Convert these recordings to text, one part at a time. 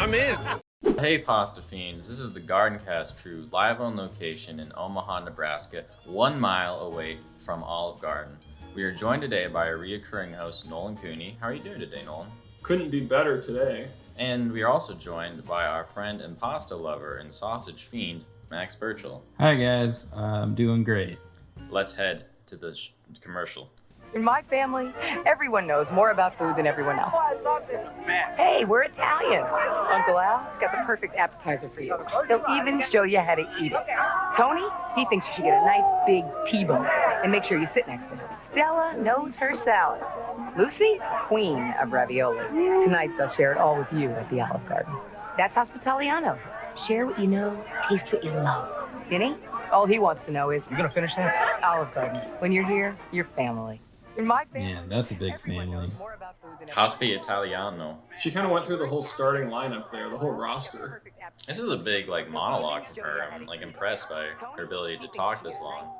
I'm in. Hey Pasta Fiends, this is the GardenCast crew live on location in Omaha, Nebraska, 1 mile away from Olive Garden. We are joined today by our reoccurring host, Nolan Cooney. How are you doing today, Nolan? Couldn't be better today. And we are also joined by our friend and pasta lover and sausage fiend, Max Burchell. Hi guys, I'm doing great. Let's head to the commercial. In my family, everyone knows more about food than everyone else. Hey, we're Italian. Uncle Al's got the perfect appetizer for you. He'll even show you how to eat it. Tony, he thinks you should get a nice big T-bone and make sure you sit next to him. Stella knows her salad. Lucy, queen of ravioli. Tonight they'll share it all with you at the Olive Garden. That's Hospitaliano. Share what you know, taste what you love. Vinny, all he wants to know is, you gonna finish that? Olive Garden. When you're here, you're family. In my family, Man, that's a big family. Hospi Italiano. She kind of went through the whole starting lineup there, the whole roster. This is a big monologue from her. I'm impressed by her ability to talk this long.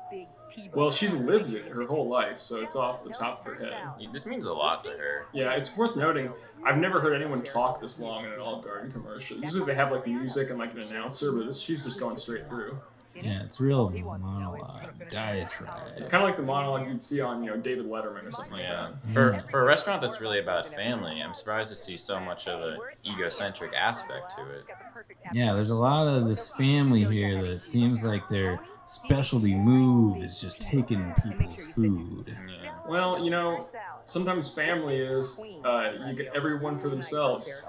Well, she's lived it her whole life, so it's off the top of her head. This means a lot to her. Yeah, it's worth noting, I've never heard anyone talk this long in an Olive Garden commercial. Usually they have music and an announcer, but she's just going straight through. Yeah, it's real monologue, diatribe. It's kind of like the monologue you'd see on, David Letterman or something like that. For a restaurant that's really about family, I'm surprised to see so much of an egocentric aspect to it. Yeah, there's a lot of this family here that seems like their specialty move is just taking people's food. Yeah. Well, sometimes family is you get everyone for themselves.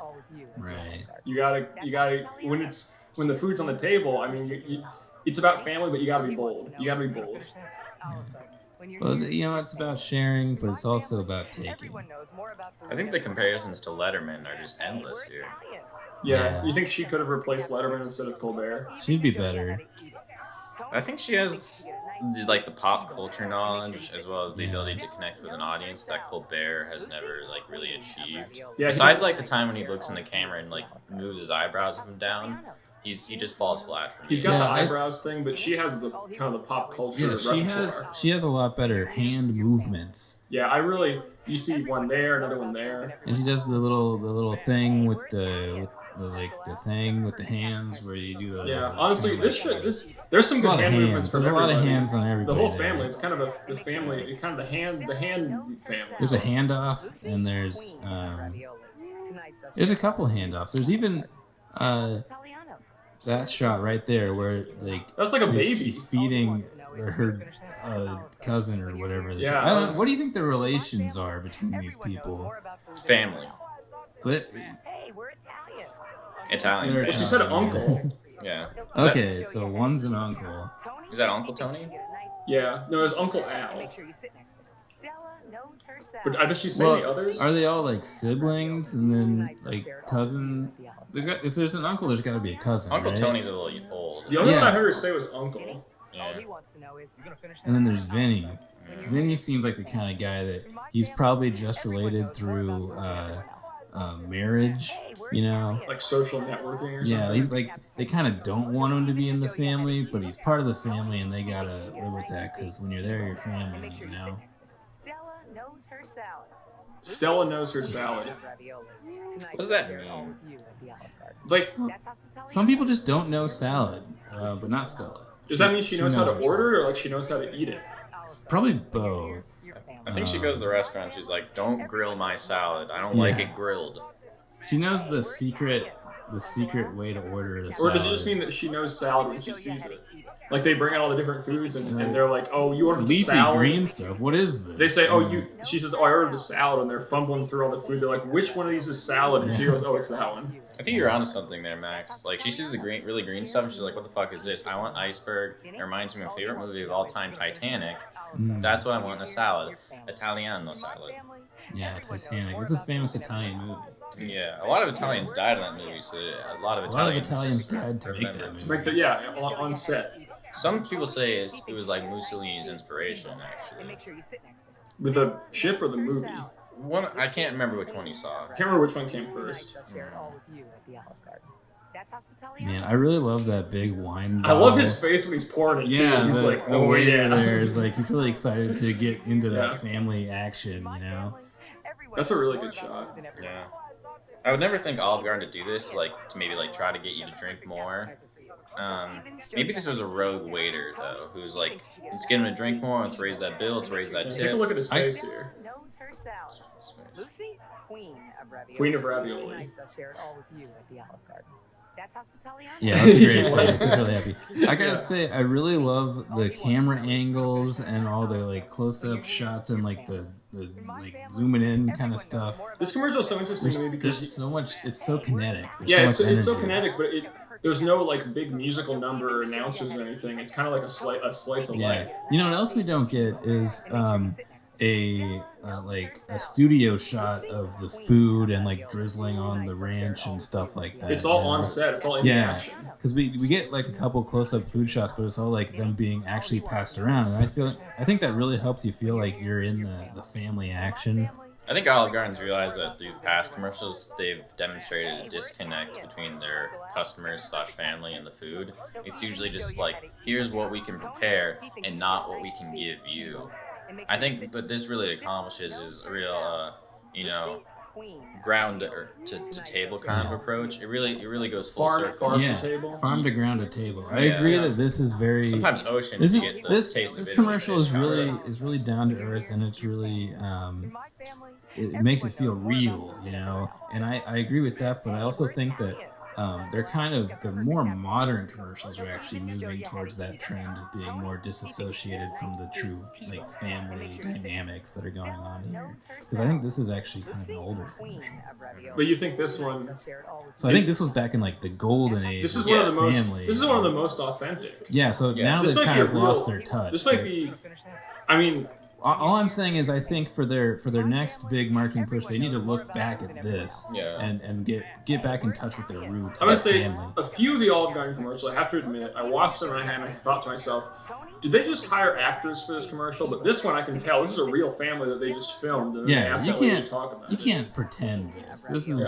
Right. You gotta when the food's on the table. I mean, it's about family, but you gotta be bold. You gotta be bold. Well, it's about sharing, but it's also about taking. I think the comparisons to Letterman are just endless here. Yeah. Yeah. You think she could have replaced Letterman instead of Colbert? She'd be better. I think she has the pop culture knowledge as well as the ability to connect with an audience that Colbert has never really achieved. Yeah, Besides the time when he looks in the camera and moves his eyebrows up and down, he just falls flat for me. He's got the Yeah, eyebrows thing, but she has the kind of the pop culture repertoire. She has a lot better hand movements, Yeah, you see one there, another one there. and she does the little thing with the thing with the hands where you do the. Yeah, honestly, there's some good hand movements from There's a lot everybody. of hands on everybody. The whole there. family. It's kind of the family. Kind of the hand family. There's a handoff, and there's a couple handoffs. There's even that shot right there where That's like a baby. she's feeding her cousin or whatever. Yeah. What do you think the relations are between these people? Family. But, Italian. They're Well, she said uncle. Yeah. okay, so one's an uncle. Is that Uncle Tony? Yeah. No, it's Uncle Al. But does she say Well, the others? are they all siblings and then cousin? If there's an uncle, there's got to be a cousin. Uncle right? Tony's a little old. The only one Yeah. I heard her say was uncle. Yeah. And then there's Vinny. Vinny seems like the kind of guy that he's probably just related through marriage, Like social networking or Yeah, something. they kind of don't want him to be in the family, but he's part of the family, and they gotta live with that because when you're there, you're family, Stella knows her salad. What does that mean? Some people just don't know salad, but not Stella. Does that mean she knows how to her order it, or she knows how to eat it? salad. Probably both. I think she goes to the restaurant. She's like, "Don't grill my salad. I don't like Yeah. it grilled." She knows the secret way to order the Or salad. does it just mean that she knows salad when she sees it? They bring out all the different foods and they're like, "Oh, you ordered the leafy salad." green stuff? What is this? They say, she says, "Oh, I ordered the salad," and they're fumbling through all the food. They're like, "Which one of these is salad?" And she goes, "Oh, it's that one." I think you're onto something there, Max. She sees the really green stuff, and she's like, "What the fuck is this? I want iceberg." It reminds me of my favorite movie of all time, Titanic. That's what I want in a salad. Italiano salad. Yeah, Titanic. It's a famous Italian movie. Yeah, a lot of Italians died in that movie, so a lot of Italians died to make that remember. movie. On set. Some people say it was Mussolini's inspiration, actually. With the ship or the movie? I can't remember which one you saw. I can't remember which one came first. Man, I really love that big wine I bottle. love his face when he's pouring it too. Yeah, He's like, the "Oh waiter yeah." there is he's really excited to get into Yeah. that family action, That's a really good shot. Yeah. I would never think Olive Garden to do this, like to maybe like try to get you to drink more. Maybe this was a rogue waiter though, who's like, let's get him to drink more, let's raise that bill, let's raise that Take tip. a look at his face here. Lucy, queen of ravioli. Queen of ravioli. Tonight they'll share it all with you at the Olive Garden. That's hospitality. Yeah, that's a great Yeah. place. I'm really happy. I gotta Yeah. say, I really love the camera angles and all the like close-up shots and like the like zooming in kind of stuff. This commercial is so interesting to me There's because so much. It's so kinetic. There's yeah, so much it's so energy. kinetic, but there's no like big musical number or announcers or anything. It's kind of like a slice of Yeah. life. You know what else we don't get is a studio shot of the food and like drizzling on the ranch and stuff like that. It's all you know? on set. It's all in Yeah, action. because we get like a couple close-up food shots, but it's all like them being actually passed around, and I think that really helps you feel like you're in the family action. I think Olive Garden's realized that through past commercials, they've demonstrated a disconnect between their customers / family and the food. It's usually just like, here's what we can prepare and not what we can give you. I think what this really accomplishes is a real, ground to table kind of approach. It really goes full circle. Farm Yeah, to table. farm to ground to table. I Yeah, agree yeah. that this is very. Sometimes ocean This to is get the this taste of this Italy commercial fish. is really down to earth, and it's really it makes it feel real, you know. And I agree with that, but I also think that they're kind of the more modern commercials are actually moving towards that trend of being more disassociated from the true like family dynamics that are going on here. Because I think this is actually kind of an older commercial. But you think this one? So I think this was back in like the golden age. This is of one of the most. family. This is one of the most authentic. Yeah. So Yeah. now This they've might kind be of a real- lost their touch. This might be. I mean, All I'm saying is, I think for their next big marketing push, they need to look back at this Yeah. and get back in touch with their roots. I'm gonna their say family. a few of the Olive Garden commercials. I have to admit, I watched them and I thought to myself, did they just hire actors for this commercial? But this one, I can tell this is a real family that they just filmed and then they Yeah, asked you that lady can't to talk about you it. can't pretend this. This is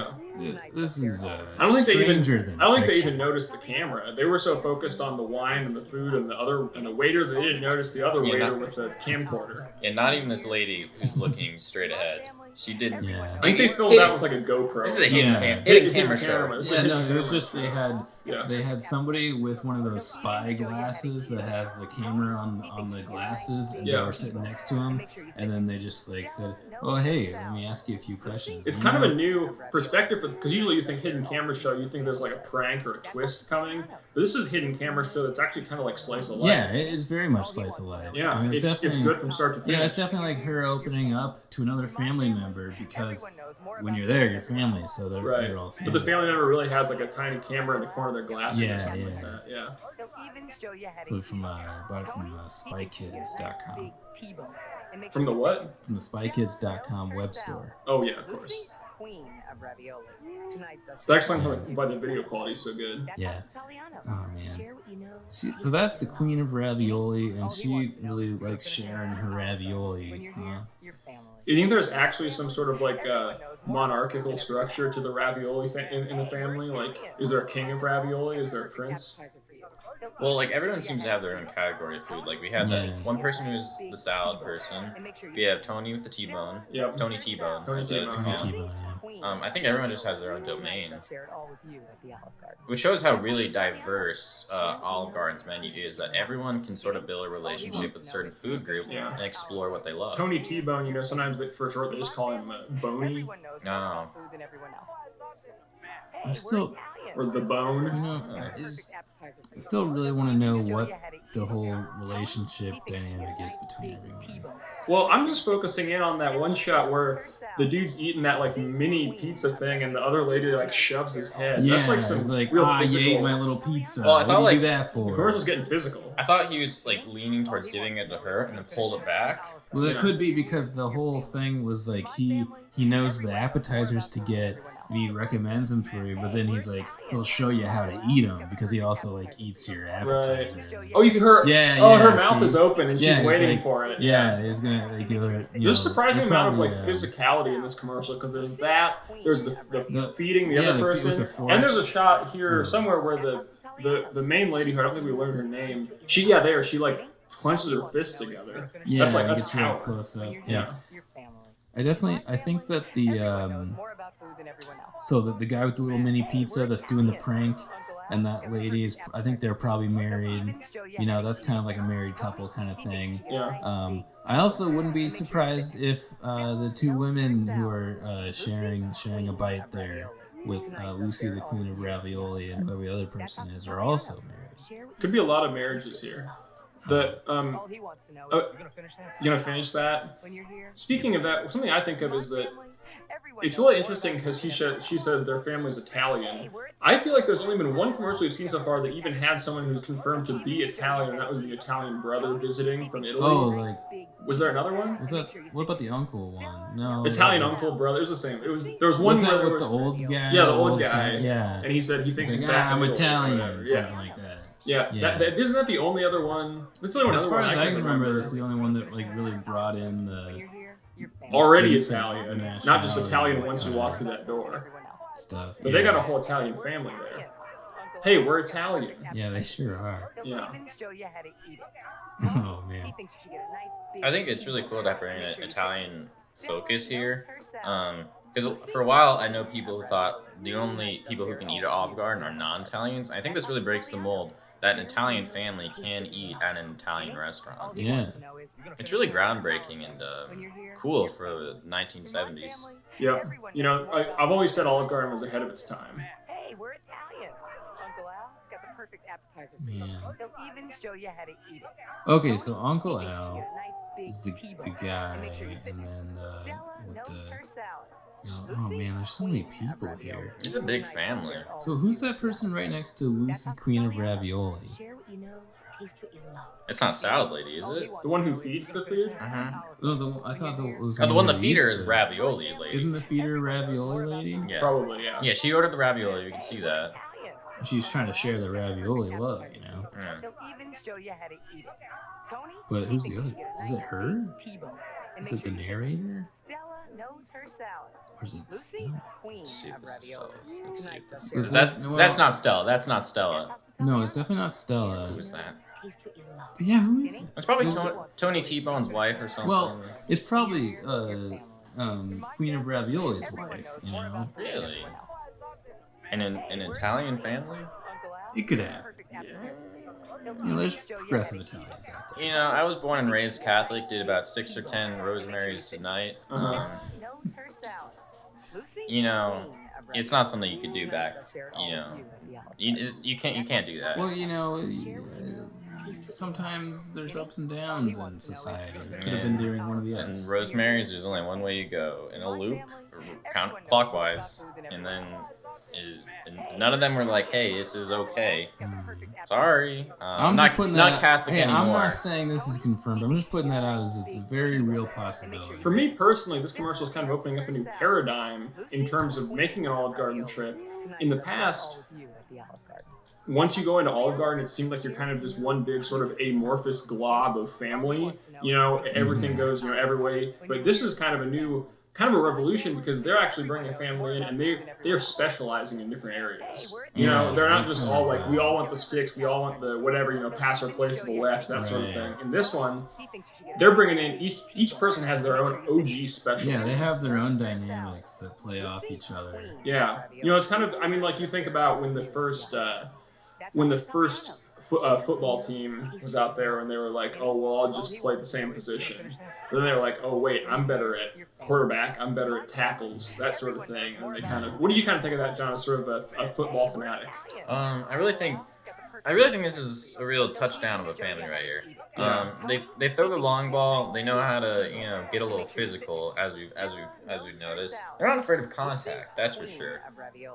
this is I don't think they even. stranger than I don't think they fiction. even noticed the camera. They were so focused on the wine and the food and the waiter that they didn't notice the other Yeah, waiter not- with the camcorder. And not even this lady who's looking straight ahead. She didn't. Yeah. I think they filmed that with like a GoPro. This is a hidden, Yeah. hidden camera show. It's Yeah, a no, hidden it was camera just show. Yeah. they had somebody with one of those spy glasses that has the camera on the glasses, and Yeah. they were sitting next to him, and then they just like said, "Oh, hey, let me ask you a few questions." It's You kind of know? a new perspective because usually you think hidden camera show, you think there's like a prank or a twist coming, but this is hidden camera show that's actually kind of like slice of life. Yeah, it's very much slice of life. Yeah, I mean, it's definitely good from start to You know, finish. it's definitely like her opening up to another family member because when you're there, you're family, so they're Right. all But family. the family member really has like a tiny camera in the corner of their glasses Yeah, or something yeah. like that. Yeah. Bought it from spykids.com. From the what? From the spykids.com web store. Oh yeah, of course. That explains why the video quality is so good. Yeah. Oh man. So that's the queen of ravioli, and she really likes sharing her ravioli. Huh? You think there's actually some sort of like monarchical structure to the ravioli in the family? Like, is there a king of ravioli? Is there a prince? Well, like everyone seems to have their own category of food. Like we had that Yeah. one person who's the salad person. We have Tony with the T-bone. Yep. Tony T-bone. Tony as they T-bone, call yeah. him. T-bone, yeah. I think everyone just has their own domain, which shows how really diverse Olive Garden's menu is. That everyone can sort of build a relationship with a certain food group Yeah. and explore what they love. Tony T-Bone, you know, sometimes for short they just call him Boney Oh. I still, or the Bone. you know, I still really want to know what the whole relationship dynamic is between everyone. Well, I'm just focusing in on that one shot where the dude's eating that like mini pizza thing, and the other lady like shoves his head. Yeah, That's like it's some like, real you physical. ate my little pizza. Well, I what thought, do you like, do that The for? commercial's getting physical. I thought he was like leaning towards giving it to her and then pulled it back. Well, that Yeah. could be because the whole thing was like he knows the appetizers to get, and he recommends them for you, but then he's like he'll show you how to eat them because he also like eats your appetizer. Oh, you can hear. Yeah, Oh, yeah, her mouth see. is open and Yeah, she's it's waiting like- for it. Yeah, he's gonna like give her. You There's a know, surprising they'll amount of probably, like physicality in this commercial because there's that, there's the The- feeding the yeah, other the feed with person, the fork. and there's a shot here Mm. somewhere where the main lady who I don't think we learned her name. She like clenches her fists together. Yeah, that's it like that's gets real power. close up. Yeah. I think that so that the guy with the little mini pizza that's doing the prank and that lady is, I think they're probably married. You know, that's kind of like a married couple kind of thing. Yeah. I also wouldn't be surprised if the two women who are sharing a bite there with Lucy, the queen of ravioli, and whoever the other person is, are also married. Could be a lot of marriages here. The you gonna finish that? Speaking of that, something I think of is that it's really interesting because she says their family's Italian. I feel like there's only been one commercial we've seen so far that even had someone who's confirmed to be Italian, and that was the Italian brother visiting from Italy. Oh, like was there another one? was that? What about the uncle one? No, Italian uncle brother. It was the same. It was there was one was where that there with was the old guy. yeah the old guy yeah, and he said he thinks he's he's like, back. I'm in Italy or Italian, whatever. something like that. Yeah, Yeah. isn't that the only other one? That's the only As other far one as I I can can remember, remember. that's the only one that like really brought in the Already the Italian, not just nationality Italian once you walk through that door. stuff. But they got a whole Italian family there. Hey, we're Italian. Yeah, they sure are. Yeah. Oh man. I think it's really cool to bring an Italian focus here. Because for a while, I know people who thought the only people who can eat at Olive Garden are non-Italians. I think this really breaks the mold that an Italian family can eat at an Italian restaurant. Yeah. It's really groundbreaking and cool for the 1970s. Yep. You know, I've always said Olive Garden was ahead of its time. Hey, we're Italian. Uncle Al's got the perfect appetizer for you. Man. He'll even show you how to eat it. Okay, so Uncle Al is the T-bone. guy, And make sure you and then Stella with knows the. her salad. Oh man, there's so many people here. It's a big family. So who's that person right next to Lucy, Queen of Ravioli? Share what you know, taste what you love. It's not Salad Lady, is it? The one who feeds the food? Uh-huh. No, I thought it was. Oh, the one the who feeder eats is it. Ravioli Lady. Isn't the feeder Ravioli lady? Yeah. Probably, yeah. Yeah, she ordered the ravioli. You can see that. She's trying to share the ravioli love, you know. Yeah. He'll even show you how to eat it. Tony, But who's the other? Is it her? T-bone. And Is make it the sure you- narrator? Stella knows her salad. Or is it Lucy, Stella? queen Let's see if of this is ravioli. Stella. Let's see if this Is is. that- That's not Stella. That's not Stella. No, it's definitely not Stella. Who is that? Taste what you love. But yeah, who is it? It's probably Tony T-Bone's wife or something. Well, it's probably Queen of Ravioli's wife, you know. Really? And an Italian family? It could have. You know, there's progressive Italians out there. You know, I was born and raised Catholic. Did about 6 or 10 Rosemary's a night. Uh-huh. You know, it's not something you could do back. You know, you can't do that. Well, you know, sometimes there's ups and downs in society. It could have been during one of the And others. Rosemary's, there's only one way you go in a loop, counterclockwise, and then and none of them were like, "Hey, this is okay." Sorry, I'm just not putting not Catholic hey, anymore. I'm not saying this is confirmed. I'm just putting that out as it's a very real possibility. For me personally, this commercial is kind of opening up a new paradigm in terms of making an Olive Garden trip. In the past, once you go into Olive Garden, it seemed like you're kind of this one big sort of amorphous glob of family. You know, everything goes, you know, every way. But this is kind of a revolution because they're actually bringing a family in and they're specializing in different areas. You know, they're not just all like, we all want the sticks, we all want the whatever, you know, pass our place to the left, that sort of thing. In this one, they're bringing in, each person has their own OG specialty. Yeah, they have their own dynamics that play off each other. Yeah. You know, it's kind of, I mean, like you think about when the first football team was out there and they were like, oh, well, I'll just play the same position. But then they were like, oh, wait, I'm better at quarterback, I'm better at tackles, that sort of thing. And they kind of, what do you kind of think of that, John, as sort of a football fanatic? I really think this is a real touchdown of a family right here. They throw the long ball. They know how to, you know, get a little physical, as we've noticed. They're not afraid of contact, that's for sure.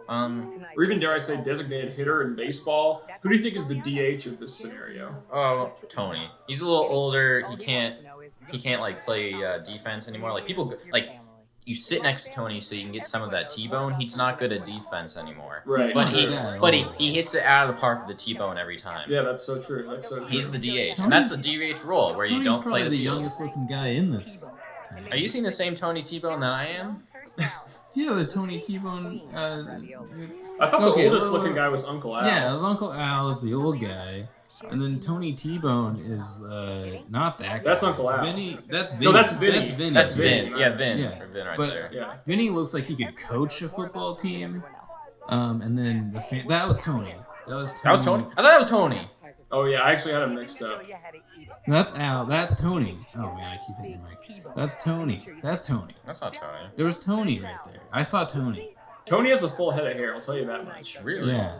Or even, dare I say, designated hitter in baseball. Who do you think is the DH of this scenario? Oh, Tony. He's a little older. He can't like play defense anymore. Like people like. You sit next to Tony so you can get some of that T-bone. He's not good at defense anymore. Right. But he hits it out of the park with the T-bone every time. Yeah, that's so true. That's so true. He's the DH, and that's the DH role where you Tony's don't play probably the the field. youngest looking guy in this. Are you seeing the same Tony T-bone that I am? Yeah, the Tony T-Bone. I thought Okay, the oldest well, looking guy was Uncle Al. Yeah, it was Uncle Al is the old guy, And then Tony T-Bone is not that guy. That's Uncle Al. Vinny, that's Vinny. No, that's Vinny. That's Vinny. That's Vin. Vin. Yeah, Vin. Yeah. Or Vin right But- there. Yeah. Vinny looks like he could coach a football team. And then that was Tony. That was Tony? I thought that was Tony. Oh yeah, I actually had them mixed up. That's Al. That's Tony. Oh man, I keep hitting the mic. That's Tony. That's Tony. That's not Tony. There was Tony right there. I saw Tony. Tony has a full head of hair. I'll tell you that much. Really? Yeah.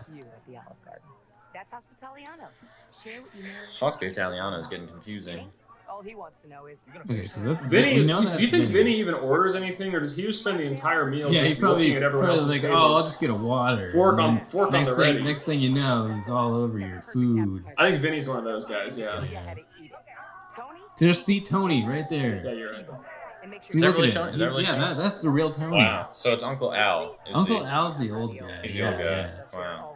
Hospi Italiano is getting confusing. All he wants to know is Okay, so that's Vinny. we Is, know do that's you think Vinny even orders anything, or does he just spend the entire meal Yeah, just he probably, looking at everyone probably else's like, tables? oh, I'll just get a water. Fork And on- then fork on next the thing, ready. Next thing you know, he's all over your food. I think Vinny's one of those guys. Yeah. Yeah. Just see Tony right there. Yeah, you're right. See, Is that look really at him. Tony? Is that really yeah, Tony? that's the real Tony. Wow. So it's Uncle Al. Is Uncle the, Al's the old guy. He's the Yeah, old guy. yeah. Wow.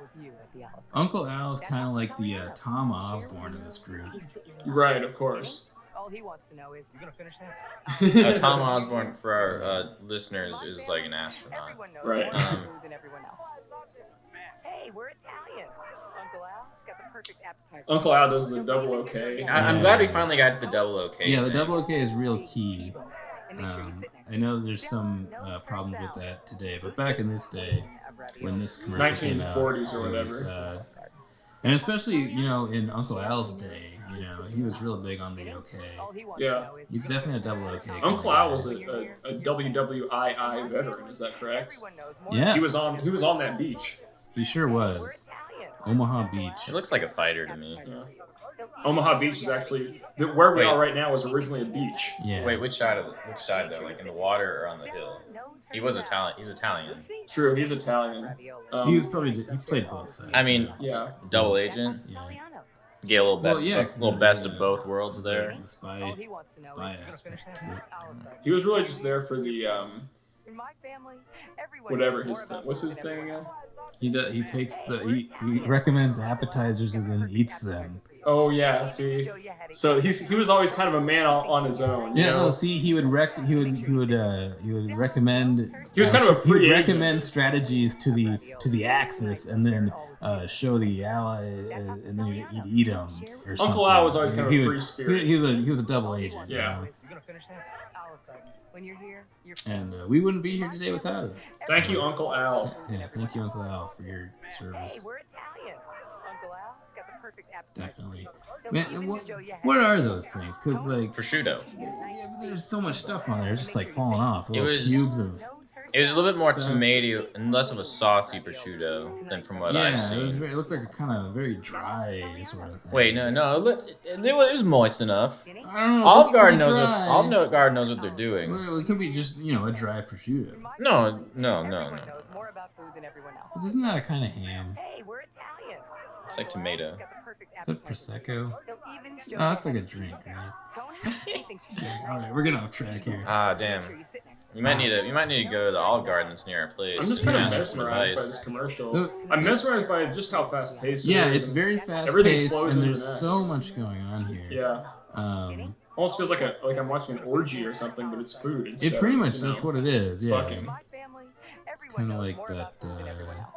Uncle Al's kind of like the Tom Osborne of this group. Right, of course. all he wants to know is, "You gonna finish that?" Tom Osborne, for our listeners, is like an astronaut. Everyone knows Right. more about food than everyone else. Hey, we're Italian. Uncle Al's got the perfect appetizer. Uncle Al does the double OK. I'm glad we finally got to the double OK. Yeah, the thing. double OK is real key. And make sure you sit next I know there's some problems with that today, but back in this day, when this commercial came out, 1940s or it was, whatever. and especially in Uncle Al's day, he was real big on the OK. All he wants Yeah. to know is, He's definitely a double OK. Uncle guy. Al was a WWII veteran. Is that correct? everyone knows more Yeah. He was on that beach. He sure We're was. Italian. Omaha Beach. He looks like a fighter to me. Yeah. Omaha Beach is actually where we Wait. are right now. Was originally a beach. Yeah. Wait, which side though? Like in the water or on the hill? He was Italian. He's Italian. True, he's Italian. He was probably he played both sides. I mean, Yeah. double agent. Yeah. Get a little best, Well, yeah. little best of both worlds there. The All spy he wants to know spy is, "You gonna finish aspect that?" to it. He was really just there for the In my family, everyone whatever knows his more thing. about What's food his than thing everyone again? else. He takes he recommends appetizers and then eats them. Oh yeah, see. So he was always kind of a man on his own. You Yeah, know? no. See, he would recommend. He was kind of a he would free agent. recommend strategies to the Axis, and then show the ally, and then he'd eat them. Or something. Uncle Al was always kind of He a would- free spirit. He was a double agent. Yeah. You gonna finish that? Olive Garden. When you're here, you're And we wouldn't be here today without him. Thank you, Uncle Al. Yeah, thank you, Uncle Al, for your Hey, service. we're Italian. Uncle Al's got the perfect appetizer. Definitely. They'll Man, even what, show you how what to are eat. those things? Because, like, Prosciutto. yeah, but there's so much stuff on there. It's just, like, falling off. Little was- cubes of... It was a little bit more tomato and less of a saucy prosciutto than from what I've Yeah, seen. it looked like a kind of very dry sort of thing. Wait, no, it was moist enough. I don't know. Olive it's Garden pretty knows what dry. Olive Garden knows what they're doing. Well, it could be just, a dry prosciutto. No. Everyone knows more about food than everyone else. Isn't that a kind of ham? Hey, we're Italian. It's like tomato. Got the perfect Is that appetizer. Prosecco? They'll even show Oh, that's you like a how to drink, eat. right? Tony, he thinks you should All right, we're getting off track here. Ah, Make sure damn. you sit next to him. You might need to go to the Olive Garden that's near our place. I'm just and kind of ask for some mesmerized by advice. this commercial. Look, I'm mesmerized by just how fast paced it Yeah, is. it's very fast Everything paced, flows and into there's the next. so much going on here. Yeah. Almost feels like I'm watching an orgy or something, but it's food instead. It pretty of, much that's what it is. Yeah, fucking. In my family, everyone kind of knows like more that about food than everyone else.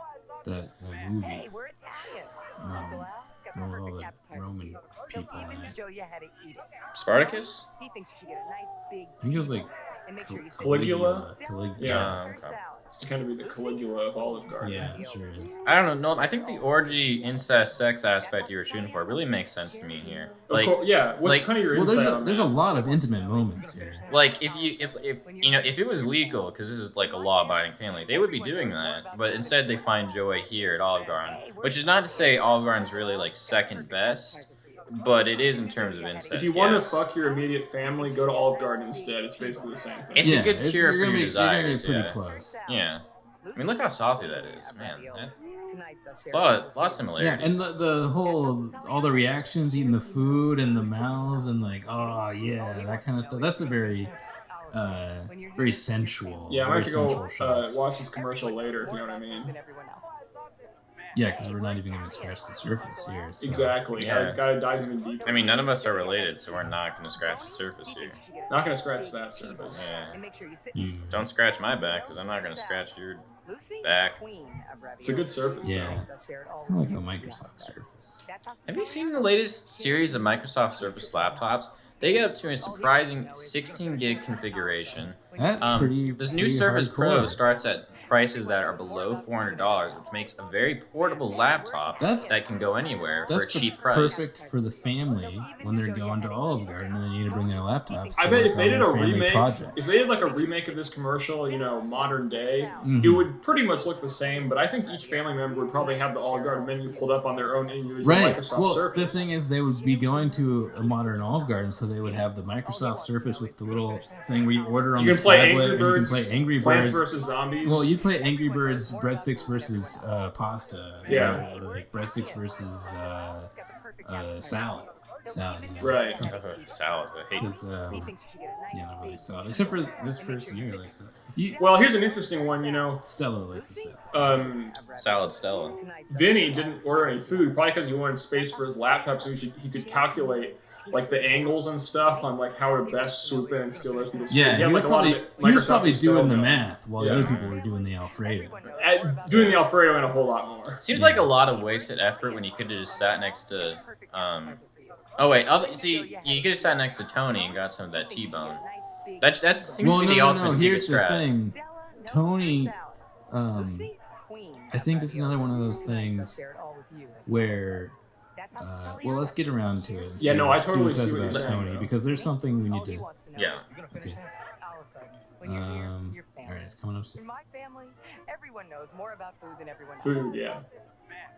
that Hey, movie we're Italian. um, Uncle Al's got the with all perfect the appetizer. Roman They'll people in even it. show you how to eat it. Spartacus? He thinks you should get a nice big I think it was like and make sure you sit Caligula? Yeah, Okay. It's kind of be the Caligula of Olive Garden. yeah, it sure is. I don't know. I think the orgy, incest, sex aspect you were shooting for really makes sense to me here. Of course, yeah. What's like- kind of your Well, insight on there's that? a lot of intimate moments here. Like if it was legal, because this is like a law-abiding family, they would be doing that. But instead, they find joy here at Olive Garden, which is not to say Olive Garden's really like second best, but it is in terms of incest. If you want yes. to fuck your immediate family, go to Olive Garden instead. It's basically the same thing. It's a good cure you're for gonna your be- you're gonna be desires, pretty yeah. close. Yeah. I mean, look how saucy that is, man. Tonight they'll It's share a lot of Yeah, similarities. and the whole all the reactions, eating the food and the mouths and like, oh yeah, that kind of stuff. That's a very very sensual. Yeah, I might very have to go sensual shots. watch this commercial later, if you know what I mean. Yeah, because we're not even gonna scratch the surface here. So. Exactly. Yeah. I gotta dive even deeper. I mean, none of us are related, so we're not going to scratch the surface here. Not gonna scratch that surface. Yeah. And make sure you sit You- Don't scratch my back, because I'm not going to scratch your back. Queen It's a good surface, Yeah, it's kind of like a Microsoft Surface. Have you seen the latest series of Microsoft Surface laptops? They get up to a surprising 16 gig configuration. That's pretty. This new pretty Surface Pro hardcore. starts at prices that are below $400, which makes a very portable laptop that can go anywhere for a That's cheap the price. perfect for the family when they're going to Olive Garden and they need to bring their laptops. I to bet work if they on did their a family remake, project. if they did like a remake of this commercial, modern day, Mhm. it would pretty much look the same. But I think each family member would probably have the Olive Garden menu pulled up on their own individual Right. Microsoft Well, Surface. the thing is, they would be going to a modern Olive Garden, so they would have the Microsoft Surface with the little thing where you order on you the can play tablet, Angry Birds, and you can play Angry Plants Birds. vs Zombies. Well, you play Angry Birds, breadsticks versus pasta. Yeah. Or like breadsticks versus salad. Salad. Yeah. Right. Salad, I hate Because yeah, not really salad. Except for this person here likes it. Well, here's an interesting one. Stella likes the salad. Salad Stella. Vinny didn't order any food, probably because he wanted space for his laptop, so he could calculate like the angles and stuff on like how to best swoop in and steal other people's food. Yeah, He had, he was like, a lot of probably Microsoft doing Excel the going. math while the Yeah. other people were doing the Alfredo. Doing the Alfredo and a whole lot more. Seems like a lot of wasted effort when you could have just sat next to. Oh wait, see, you could have sat next to Tony and got some of that T-bone. That seems to be the ultimate secret Here's the strat. thing. Tony, I think this is another one of those things where, well, let's get around to it. And Yeah, no, I see totally what it says see what about you're saying, Tony, though. because there's something we need to. Yeah. Okay. All right, it's coming up soon. In my family, everyone knows more about food than everyone else. Food, yeah.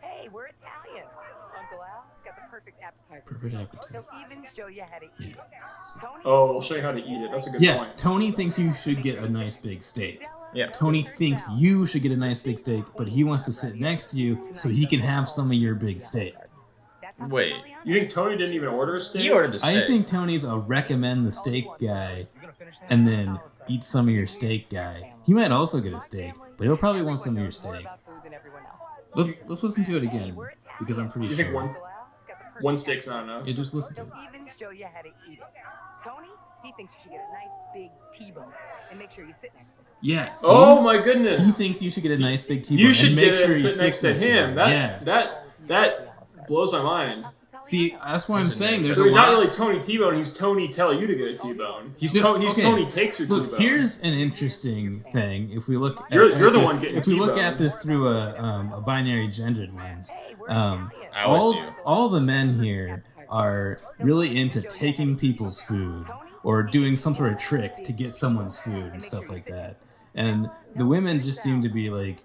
Hey, we're Italian. Uncle Al's got the perfect appetizer. Perfect appetite. He'll even show you how to eat Yeah. it. Tony, Oh, we'll show you how to eat it. That's a good Yeah, point. Tony thinks you should get a nice big steak. Yeah. Tony thinks you should get a nice big steak, but he wants to sit next to you so he can have some of your big steak. Wait. You think Tony didn't even order a steak? He ordered the steak. I think Tony's a recommend the steak guy and then eat some of your steak guy. He might also get a steak, but he'll probably want some of your steak. Let's listen to it again because I'm pretty You sure. think one steak's not enough? Yeah, just listen to it. Even show you how to eat it. Tony, he thinks you should get a nice big T-bone and make sure you sit next to him. Yeah. See? Oh my He goodness! thinks you should get a nice big T-bone. You should and make get it sure and you sit next to him. Yeah. That blows my mind. See, that's what I'm There's a saying. name. There's So a he's not lot. really Tony T-Bone. He's Tony tell you to get a T-bone. He's No, okay. Tony takes your Look, T-bone. here's an interesting thing. If we look, You're the this, one getting If we look T-boned. at this through a binary gendered lens, I always do. all the men here are really into taking people's food or doing some sort of trick to get someone's food and stuff like that. And the women just seem to be like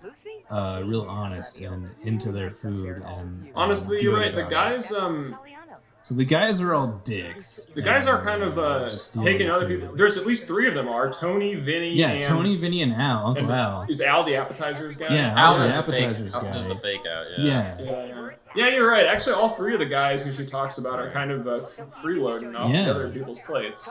real honest and into their food. And Honestly, good you're right. The about guys, it. So the guys are all dicks. the guys are and, kind of just stealing taking the other food. people. There's at least 3 of them are Tony, Vinny, Yeah, and Tony, Vinny, and Al, Uncle and Al. Is Al the appetizers guy? Yeah, Al Al's is the the fake. appetizers guy. Just the fake out. Yeah. Yeah, you're right. Actually, all 3 of the guys who she talks about are kind of freeloading off Yeah. other people's plates.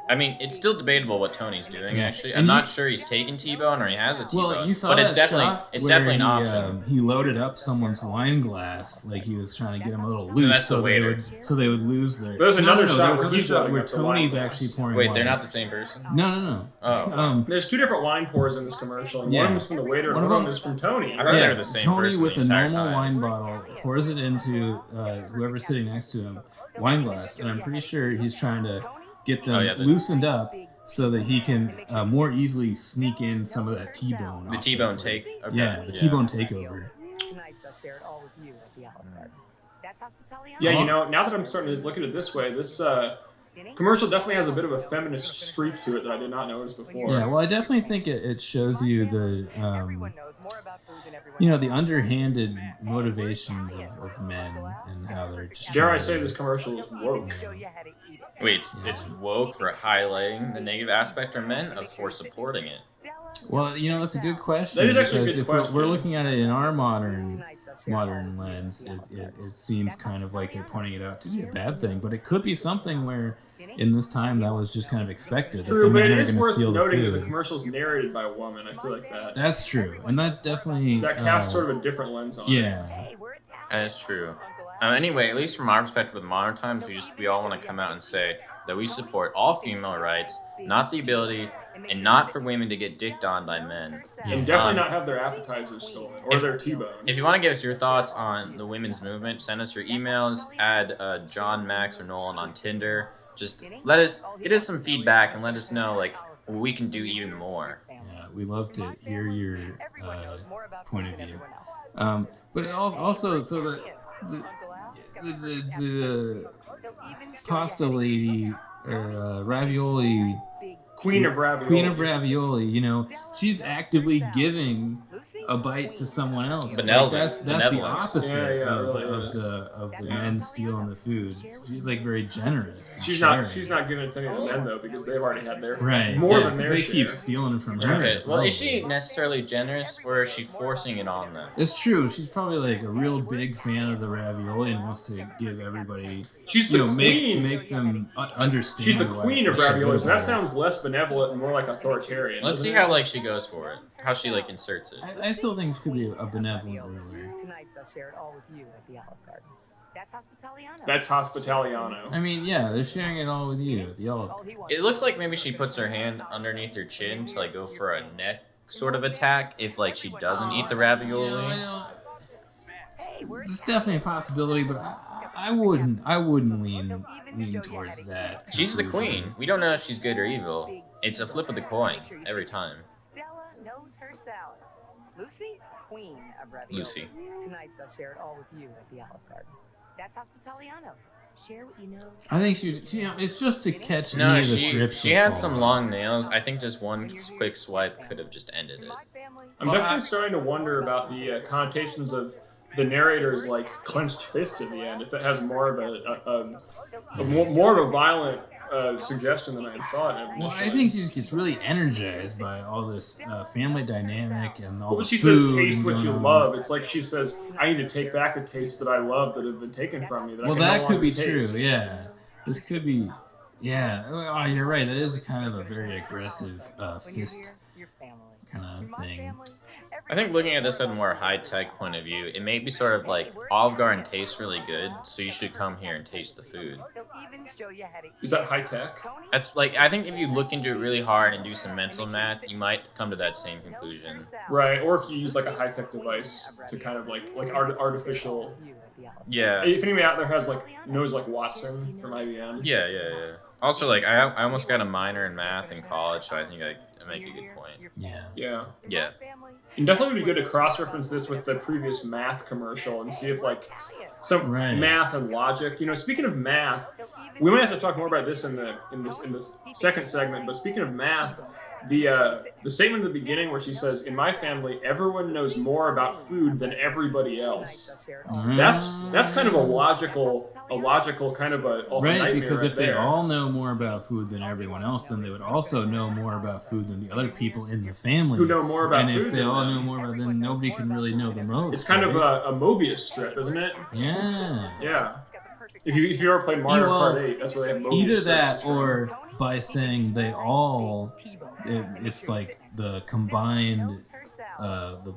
I mean, it's still debatable what Tony's doing. Yeah. Actually, And I'm you- not sure he's taking T-bone or he has a T-bone. Well, you saw but that it's definitely shot it's where definitely an he, option. He loaded up someone's wine glass, like he was trying to get him a little loose, that's the so they waiter. would lose their. There's another no, shot there's where another he's shot loading where up the wine Tony's glass. actually pouring. Wait, wine. they're not the same person. No. Oh. There's 2 different wine pours in this commercial, and Yeah. one of them's from the waiter, and One one of of them them- is from Tony. I thought they were the same Tony person with the a entire normal time. wine bottle pours it into whoever's sitting next to him wine glass, and I'm pretty sure he's trying to get them Oh, yeah, loosened up so that he can more easily sneak in some of that T-bone. The off T-bone the- take. Okay. Yeah, the T-bone takeover. Yeah, now that I'm starting to look at it this way, this commercial definitely has a bit of a feminist streak to it that I did not notice before. Yeah, well, I definitely think it shows you the, the underhanded motivations of men and how they're just. Dare I trying say to- this commercial is woke? Wait, it's woke for highlighting the negative aspect of men, of course supporting it. Well, that's a good question. That is actually a because good if we're question. looking at it in our modern lens, it seems kind of like they're pointing it out to be a bad thing, but it could be something where in this time that was just kind of expected. True, that the but men it are is gonna worth steal the noting that food. the commercial's narrated by a woman. I feel like that. That's true, and that definitely Casts sort of a different lens on it. yeah. And it's true. Anyway, at least from our perspective with modern times, we all want to come out and say that we support all female rights, not the ability and not for women to get dicked on by men. And definitely not have their appetizers stolen or their T-bone. If you want to give us your thoughts on the women's movement, send us your emails. Add John, Max, or Nolan on Tinder. Just get us some feedback and let us know like what we can do even more. Yeah, we love to hear your point of view. But also, so the pasta lady or ravioli. Queen of ravioli. You know, she's actively giving a bite to someone else. Benevolent. Like that's the opposite really of the men stealing the food. She's like very generous. and She's sharing. not giving it to any of the men though because they've already had their Right. more yeah, than their they share. keep stealing from her. Okay. Well, is probably. she necessarily generous, or is she forcing it on them? It's true. She's probably like a real big fan of the ravioli and wants to give everybody. She's the queen. Make them understand. She's the why queen of they should ravioli, so go that there. sounds less benevolent and more like authoritarian. Let's see doesn't it? how like she goes for it. How she like inserts it. I still think it could be a benevolent ruler. Tonight they'll share it all with you at the Olive Garden. That's Hospitaliano. That's Hospitaliano. I mean, yeah, they're sharing it all with you at the Olive. It looks like maybe she puts her hand underneath her chin to like go for a neck sort of attack if like she doesn't eat the ravioli. It's definitely a possibility, but I wouldn't lean towards that. She's the queen. We don't know if she's good or evil. It's a flip of the coin every time. Stella knows her salad. Lucy, queen of ravioli. Lucy. Tonight they'll share it all with you at the Olive Garden. That's Hospitaliano. Share what you know. I think it's just to catch No, any of the she strips. had that some fall. long nails. I think just one quick swipe could have just ended it. I'm definitely starting to wonder about the connotations of the narrator's like clenched fist at the end. If that has more of more of a violent suggestion than I had thought. Well, I think she just gets really energized by all this family dynamic and all Well, the but she says, food "Taste and what going you on. love." It's like she says, "I need to take back the tastes that I love that have been taken from me." That Well, I can no that could longer be taste. true. Yeah, this could be. Yeah, oh, you're right. That is kind of a very aggressive fist kind of thing. I think looking at this at a more high-tech point of view, it may be sort of like Olive Garden tastes really good, so you should come here and taste the food. Is that high tech? That's like, I think if you look into it really hard and do some mental math, you might come to that same conclusion. Right, or if you use like a high tech device to kind of like artificial. Yeah. If anybody out there knows like Watson from IBM. Yeah. Also, like, I almost got a minor in math in college, so I think I make a good point. Yeah. Yeah. And definitely would be good to cross-reference this with the previous math commercial and see if like some math and logic. You know, speaking of math, we might have to talk more about this in this second segment. But speaking of math, the statement at the beginning where she says, "In my family, everyone knows more about food than everybody else." That's kind of a logical kind of a Right, nightmare because right if they there. all know more about food than everyone else, then they would also know more about food than the other people in the family. Who know more about and food if they than all them. know more about them, nobody can really know the most. It's kind of right? a Mobius strip, isn't it? Yeah. Yeah. If you ever played Mario Well, Kart 8, that's where they have Mobius Either strips that from. or by saying they all, it's like the combined, the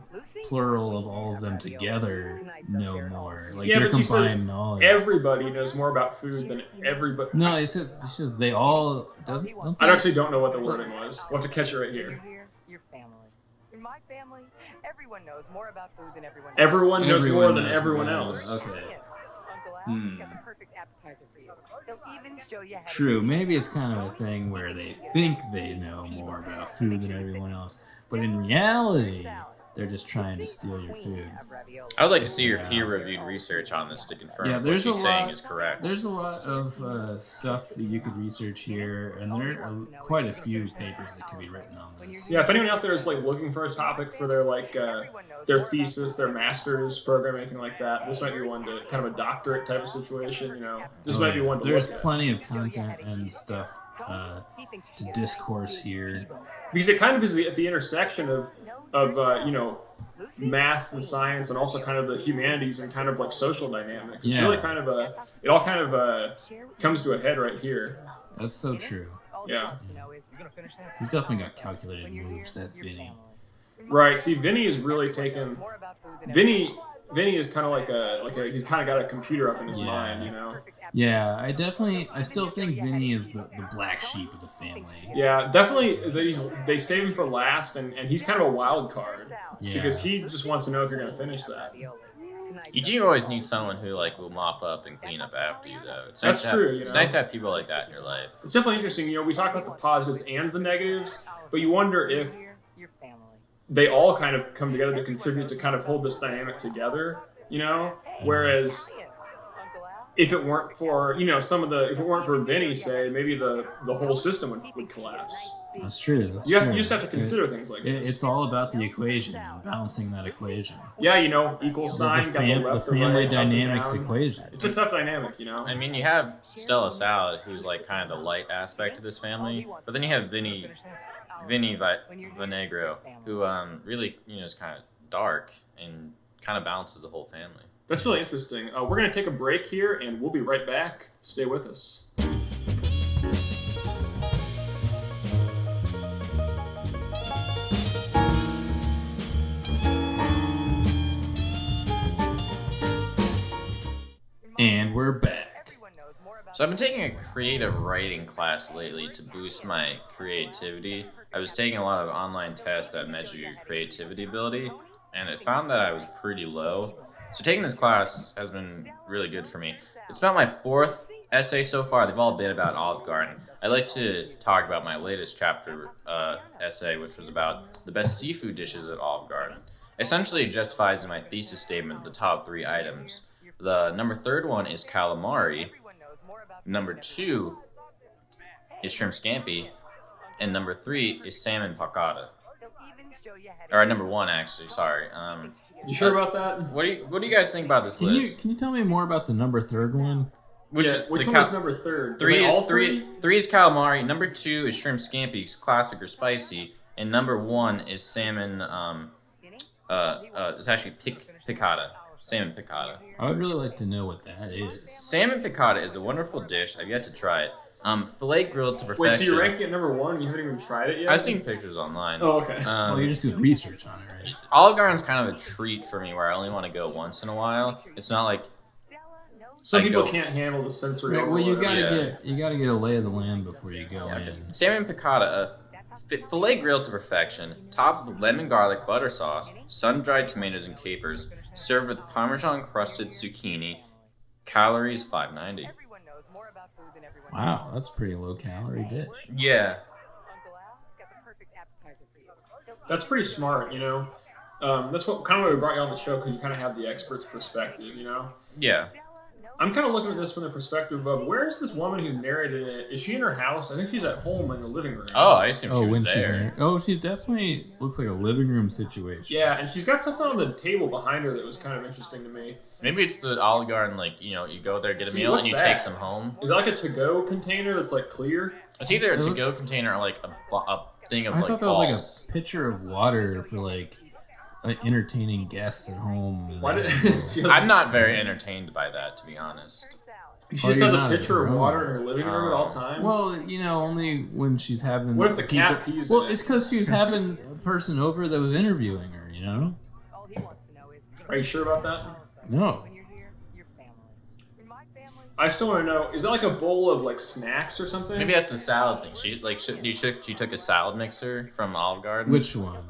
plural of all of them together know more. Like Yeah, their but she combined says knowledge. everybody knows more about food than everybody. No, it says they all. Don't I actually don't know what the wording was. We'll have to catch it right here. Your family. In my family, everyone knows more about food than everyone else. Everyone knows more than knows everyone more. else. Okay. Uncle Al's got the perfect appetizer for you. They'll even show you how to True. eat it. Maybe it's kind of a thing where they think they know more about food than everyone else, but in reality, they're just trying to steal your food. I would like to see your peer-reviewed research on this to confirm Yeah, what there's she's a saying lot- is correct. There's a lot of stuff that you could research here, and there are quite a few papers that could be written on this. Yeah, if anyone out there is like looking for a topic for their like their thesis, their master's program, anything like that, this might be one to kind of a doctorate type of situation. You know, this might be one to There's look at plenty of content and stuff to discourse here. because it kind of is at the intersection of you know, math and science and also kind of the humanities and kind of like social dynamics. It's Yeah. really kind of it all kind of comes to a head right here. That's so true. Yeah. He's definitely got calculated moves, that Vinny. Right. See, Vinny is really taken. Vinny Vinny is kind of like a he's kind of got a computer up in his mind, you know. Yeah, I still think Vinny is the black sheep of the family. Yeah, definitely. They save him for last, and he's kind of a wild card because he just wants to know if you're gonna finish that. You do always need someone who like will mop up and clean up after you, though. It's That's true. It's nice to have people like that in your life. It's definitely interesting. You know, we talk about the positives and the negatives, but you wonder if they all kind of come together to contribute to kind of hold this dynamic together. You know, whereas if it weren't for if it weren't for Vinny, say maybe the whole system would collapse. That's true. You just have to consider things like this. It's all about the equation and balancing that equation. Yeah, equal sign, the family dynamics down. equation. It's a tough dynamic, you know. I mean, you have Stella Salad, who's like kind of the light aspect of this family, but then you have Vinny Vinegro, who really is kind of dark and kind of balances the whole family. That's really interesting. We're going to take a break here, and we'll be right back. Stay with us. And we're back. So I've been taking a creative writing class lately to boost my creativity. I was taking a lot of online tests that measure your creativity ability, and I found that I was pretty low. So taking this class has been really good for me. It's about my 4th essay so far. They've all been about Olive Garden. I'd like to talk about my latest chapter essay, which was about the best seafood dishes at Olive Garden. Essentially, it justifies in my thesis statement the top 3 items. The number 3rd one is calamari. Number 2 is shrimp scampi. And number 3 is salmon piccata. Or number 1, actually. Sorry. You sure about that? What do you guys think about this list? Can you tell me more about the number 3rd one? Which one is number 3rd? 3 is calamari. Number 2 is shrimp scampi, classic or spicy. And number 1 is salmon. It's actually piccata. Salmon piccata. I would really like to know what that is. Salmon piccata is a wonderful dish. I've yet to try it. Filet grilled to perfection. Wait, so you're ranking it number 1 and you haven't even tried it yet? I've seen pictures online. Oh, okay. Well, you're just doing research on it, right? Olive Garden's kind of a treat for me where I only want to go once in a while. It's not like some people can't handle the sensory. Well, you gotta get a lay of the land before you go in. Okay. Salmon piccata, filet grilled to perfection, topped with lemon garlic butter sauce, sun-dried tomatoes and capers, served with Parmesan crusted zucchini. Calories 590. Wow, that's a pretty low calorie dish. Yeah. That's pretty smart, you know. That's what we brought you on the show, because you kind of have the expert's perspective, you know. Yeah. I'm kind of looking at this from the perspective of, where is this woman who's narrated it? Is she in her house? I think she's at home in the living room. Oh, I assume she was there. She definitely looks like a living room situation. Yeah, and she's got something on the table behind her that was kind of interesting to me. Maybe it's the Olive Garden, you go there, get a meal, and you take some home. Is that like a to-go container that's like clear? It's either a to-go container or like a thing of I like thought that balls. was like a pitcher of water for like entertaining guests at home. I'm not very entertained by that, to be honest. She just has a pitcher of water in her living room at all times? Well, only when she's having... What if the cat pees Well, it's because she was having a person over that was interviewing her, you know? Are you sure about that? No. I still want to know, is that like a bowl of like snacks or something? Maybe that's the salad thing. She took a salad mixer from Olive Garden. Which one?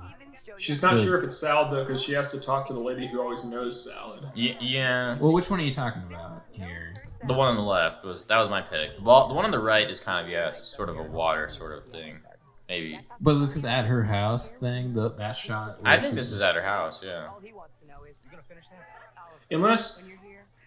She's not sure if it's salad though, because she has to talk to the lady who always knows salad. Yeah. Well, which one are you talking about here? The one on the left was my pick. The one on the right is kind of sort of a water sort of thing, maybe. But this is at her house thing. That shot. I think this is at her house. Yeah. Unless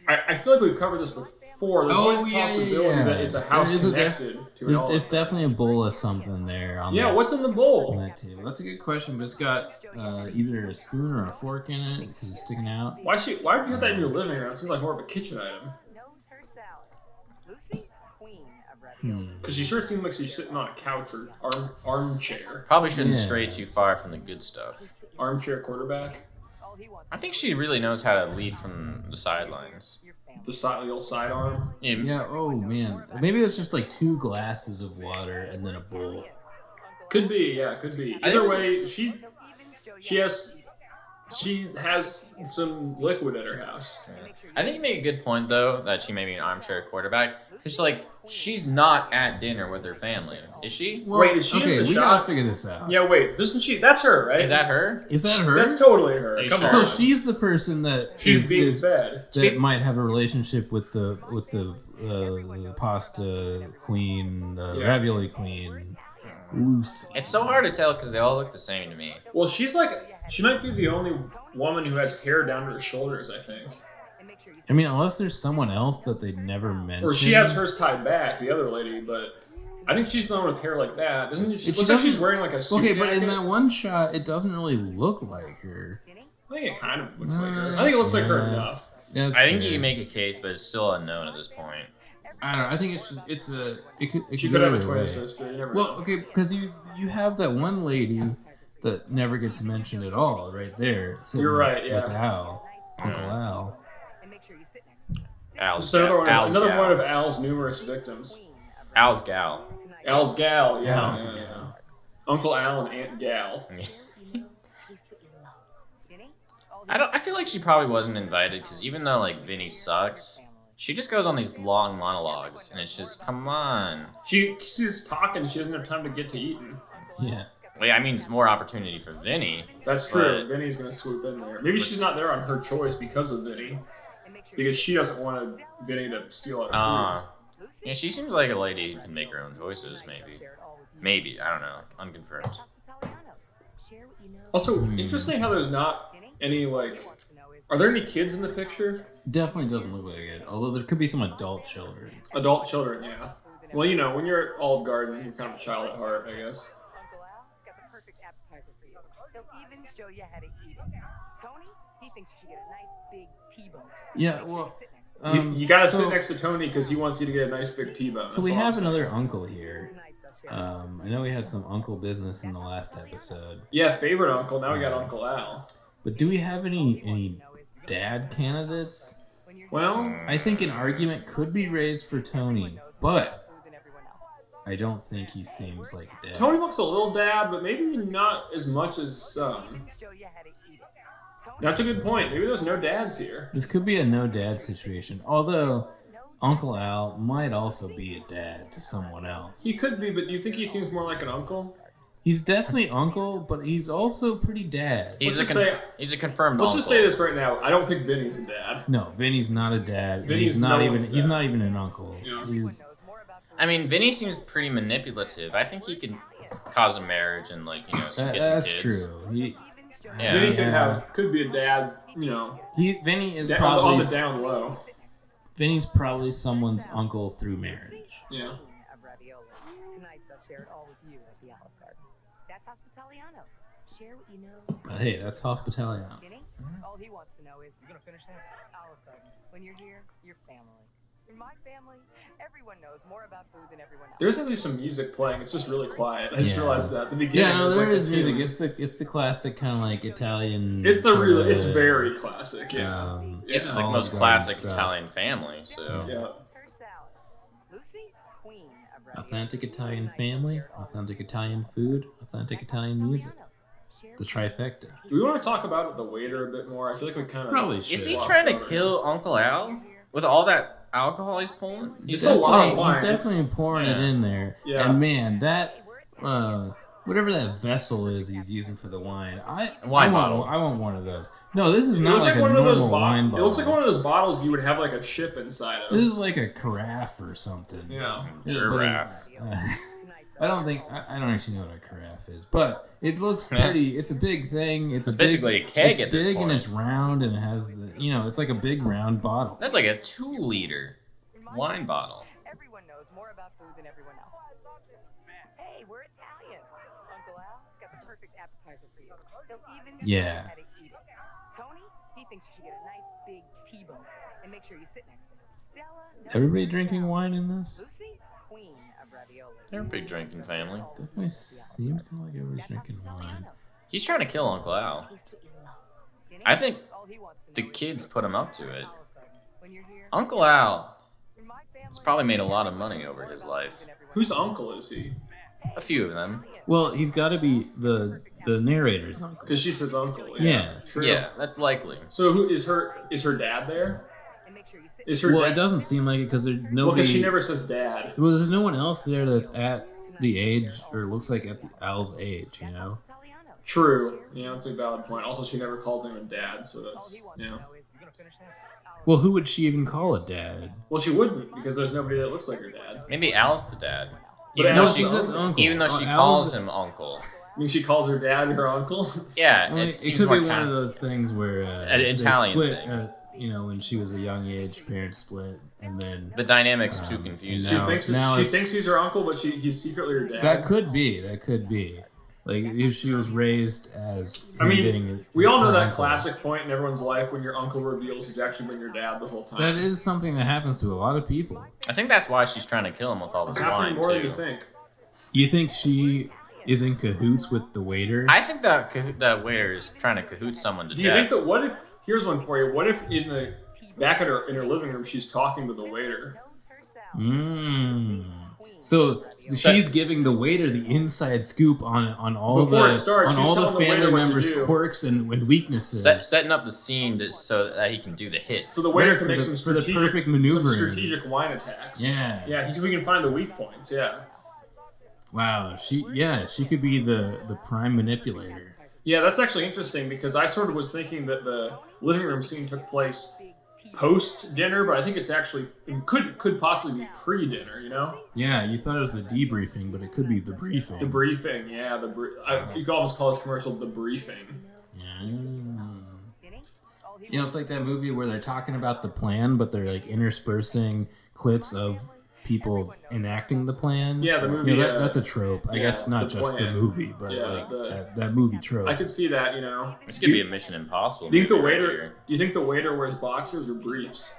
I feel like we've covered this before. There's always the possibility that it's a house connected to an olive. It's definitely a bowl of something there. What's in the bowl? On that table. That's a good question, but it's got either a spoon or a fork in it because it's sticking out. Why would you have that in your living room? It seems like more of a kitchen item. Because she sure seems like she's sitting on a couch or armchair. Probably shouldn't stray too far from the good stuff. Armchair quarterback. I think she really knows how to lead from the sidelines. The old sidearm. Yeah. Oh man. Maybe it's just like 2 glasses of water and then a bowl. Could be. Yeah. Could be. Either way, she has. She has some liquid at her house. I think you make a good point though that she may be an armchair quarterback because like she's not at dinner with her family, is she? Well, Wait, is she okay, in the we shot? gotta figure this out. Yeah, wait, doesn't she? That's her, right? Is that her? Is that her? That's totally her. Are you Come sure? on. So she's the person that She's being fed. that might have a relationship with the pasta queen, the Yeah. ravioli queen, Lucy. It's so hard to tell because they all look the same to me. Well, she might be the only woman who has hair down to her shoulders, I think. I mean, unless there's someone else that they never mentioned. Or she has hers tied back, the other lady, but I think she's the one with hair like that. Doesn't she? She Looks like she's doesn't- wearing like a suit Okay, jacket. but in that one shot, it doesn't really look like her. I think it kind of looks like her. I think it looks like her Yeah. enough. That's I think fair. you can make a case, but it's still unknown at this point. I don't know. I think it She could could go have a either twin way. sister. You never Well, know. okay, because you have that one lady that never gets mentioned at all, right there. sitting You're right, yeah. With Al, Uncle Al. Al's, Just another one, Al's another gal. one of Al's numerous victims. Al's gal. Al's gal, yeah. Al's yeah, gal. yeah. Uncle Al and Aunt Gal. I feel like she probably wasn't invited because even though like Vinny sucks, she just goes on these long monologues and it's just come on. She's talking. She doesn't have time to get to eating. Yeah. Well, yeah, I mean it's more opportunity for Vinny. That's true. But- Vinny's gonna swoop in there. Maybe she's not there on her choice because of Vinny. Because she doesn't want Vinny to steal her food. Yeah, she seems like a lady who can make her own choices. Maybe I don't know. Unconfirmed. Also, interesting how there's not any like. Are there any kids in the picture? Definitely doesn't look like it. Although there could be some adult children. Adult children, yeah. Well, you know, when you're at Olive Garden, you're kind of a child at heart, I guess. Uncle Al got the perfect appetizer for you. He'll even show you how to eat it. Tony, he thinks you should get a nice big T-bone. Yeah, well. You gotta so- sit next to Tony because he wants you to get a nice big T-bone. So we That's all have I'm saying. another uncle here. I know we had some uncle business in the last episode, Yeah, favorite uncle. Now we got Uncle Al. but do we have any dad candidates? Well, I think an argument could be raised for Tony, but I don't think he seems like a dad. Tony looks a little dad, but maybe not as much as some. That's a good point. Maybe there's no dads here. This could be a no dad situation, although Uncle Al might also be a dad to someone else. He could be, but do you think he seems more like an uncle? He's definitely uncle, but he's also pretty dad. He's Let's a just say- he's a confirmed Let's uncle. just say this right now. I don't think Vinny's a dad. No, Vinny's not a dad. and Vinny's he's not no even one's he's dad. not even an uncle. Yeah. He's I mean, Vinny seems pretty manipulative. I think he could cause a marriage and like get some that's kids. true. Yeah. Vinny could be a dad. You know, Vinny is on probably the down low. Vinny's probably someone's uncle through marriage. Yeah. Of ravioli. Tonight they'll share it all with you at the Olive Garden. That's Hospitaliano. Share what you know. But hey, that's Hospitaliano. Vinny, all he wants to know is, you gonna finish that? Olive Garden. When you're here, you're family. In my family, everyone knows more about food than everyone else. There's actually some music playing. It's just really quiet. I just Yeah. realized that. The beginning Yeah, no, is there like is a tune. music. It's the classic kind of like Italian. It's the sorta, real. It's very classic. Yeah. It's Yeah. like Olive most Garden classic stuff. Italian family. So Yeah. Her salad. Lucy, queen of ravioli. Authentic Italian family, authentic Italian food, authentic Italian music. The trifecta. Do we want to talk about the waiter a bit more? I feel like we kind of Probably should. is he trying to kill Uncle Al with all that alcohol he's pulling? It's a lot of wine. He's definitely pouring it Yeah. in there. Yeah. And man, that whatever that vessel is he's using for the wine, I Wine want, bottle. I want one of those. No, this is It not looks like a one of those normal wine bottles. bottle. It looks like one of those bottles you would have like a ship inside of. This is like a carafe or something. Yeah. Giraffe. I don't actually know what a carafe is, but it looks pretty. It's a big thing. It's basically a keg it's at this big and point. it's round and it has the it's like a big round bottle. That's like a 2-liter wine bottle. Everyone knows more about food than everyone else. Hey, we're Italian. Uncle Al got the perfect appetizer for you. He'll even show you Yeah. how to eat it. Tony, he thinks you should get a nice big T-bone and make sure you sit next to him. Stella, no. Everybody drinking wine in this? Lucy, queen of ravioli. They're a big drinking family. Definitely seems kind of like everybody's drinking wine. He's trying to kill Uncle Al. I think the kids put him up to it. Uncle Al has probably made a lot of money over his life. Whose uncle is he? A few of them. Well, he's got to be the narrator's uncle. Because she's his uncle. Yeah. True. Yeah, that's likely. So who is her dad there? Is her Well, dad? it doesn't seem like it because there's nobody. Well, because she never says dad. Well, there's no one else there that's at the age or looks like at Al's age. You know. True. Yeah, that's a valid point. Also, she never calls him a dad, so that's Well, who would she even call a dad? Well, she wouldn't because there's nobody that looks like her dad. Maybe Al's the dad. But Even, Al's though, she, the uncle. even though she Al's calls the- him uncle. I mean, she calls her dad her uncle. Yeah, Well, it it seems could more be one kind of those things where An they Italian split, thing. you know, when she was a young age, parents split, and then The dynamic's too and confusing. She now- thinks now she it's- thinks he's her uncle, but he's secretly her dad. that could be. Like if she was raised as. I mean, him being his- we all know her that uncle. classic point in everyone's life when your uncle reveals he's actually been your dad the whole time. That is something that happens to a lot of people. I think that's why she's trying to kill him with all It's this happening wine, more than too. you think. You think she is in cahoots with the waiter? I think that waiter is trying to cahoot someone to Do you death. think that? What if? Here's one for you. What if in the back in her living room she's talking to the waiter? So So- she's giving the waiter the inside scoop on all Before the it starts, on she's all the telling the waiter family what to members' do. quirks and weaknesses. Setting up the scene so that he can do the hit. So the waiter Right, can for make the- some for the strategic, perfect some maneuvering. strategic wine attacks. Yeah. Yeah. We can find the weak points. Yeah. Wow, she could be the prime manipulator. Yeah, that's actually interesting because I sort of was thinking that the living room scene took place post dinner, but I think it's actually it could possibly be pre-dinner. You know, Yeah, you thought it was the debriefing, but it could be the briefing. the briefing. Yeah, you could almost call this commercial the briefing. Yeah. You know, it's like that movie where they're talking about the plan, but they're like interspersing clips of people enacting the plan. Yeah, the movie, You know, that's a trope. I yeah, guess not The just the Plan. movie, but Yeah, like that movie trope. I could see that. You know, This could be a Mission Impossible. Do you think the movie right waiter? here. Do you think the waiter wears boxers or briefs?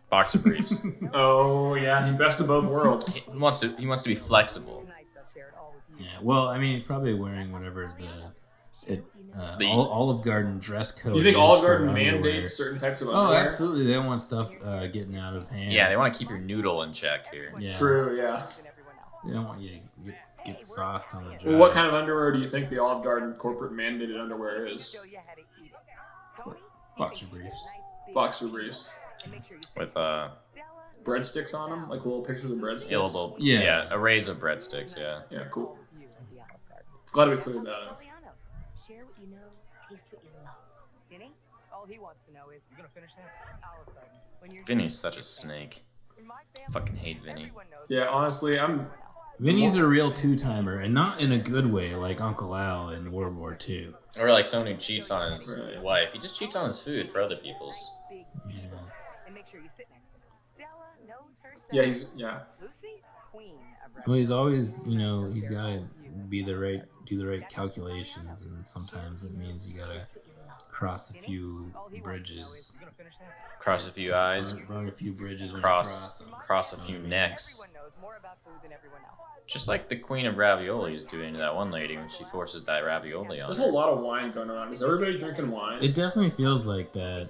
Boxer briefs. Oh yeah, he best of both worlds. He wants to be flexible. Yeah. Well, I mean, he's probably wearing whatever The- Olive Garden dress code. You think is Olive for Garden underwear. mandates certain types of Oh, underwear? absolutely. They don't want stuff getting out of hand. Yeah, they want to keep your noodle in check here. Yeah. True. Yeah. They don't want you to get sauced on the job. Well, what kind of underwear do you think the Olive Garden corporate mandated underwear is? boxer briefs? Boxer briefs. With Breadsticks on them, like little pictures of breadsticks. skillable, Yeah. arrays of breadsticks. Yeah. Yeah, cool. Glad we cleared that up. Share what you know, taste what you love. Vinny, all he wants to know is, you gonna finish that? Olive Garden. When you're Vinny's such a snake. Fucking hate Vinny. Yeah, honestly, Vinny's a real two-timer, and not in a good way like Uncle Al in World War II. Or like someone who cheats on his Right. wife. He just cheats on his food for other people's. and make sure you sit next to him. Stella knows her yeah, stuff. Lucy, queen of Well, he's always, he's got to do the right calculations, and sometimes it means you got to cross a few bridges. Cross a few eyes. Burn a few bridges. when you Cross them. cross a few necks. Everyone knows more about food than everyone else. Just like the queen of ravioli is doing to that one lady when she forces that ravioli on there's her. a lot of wine going on. Is everybody drinking wine? It definitely feels like that.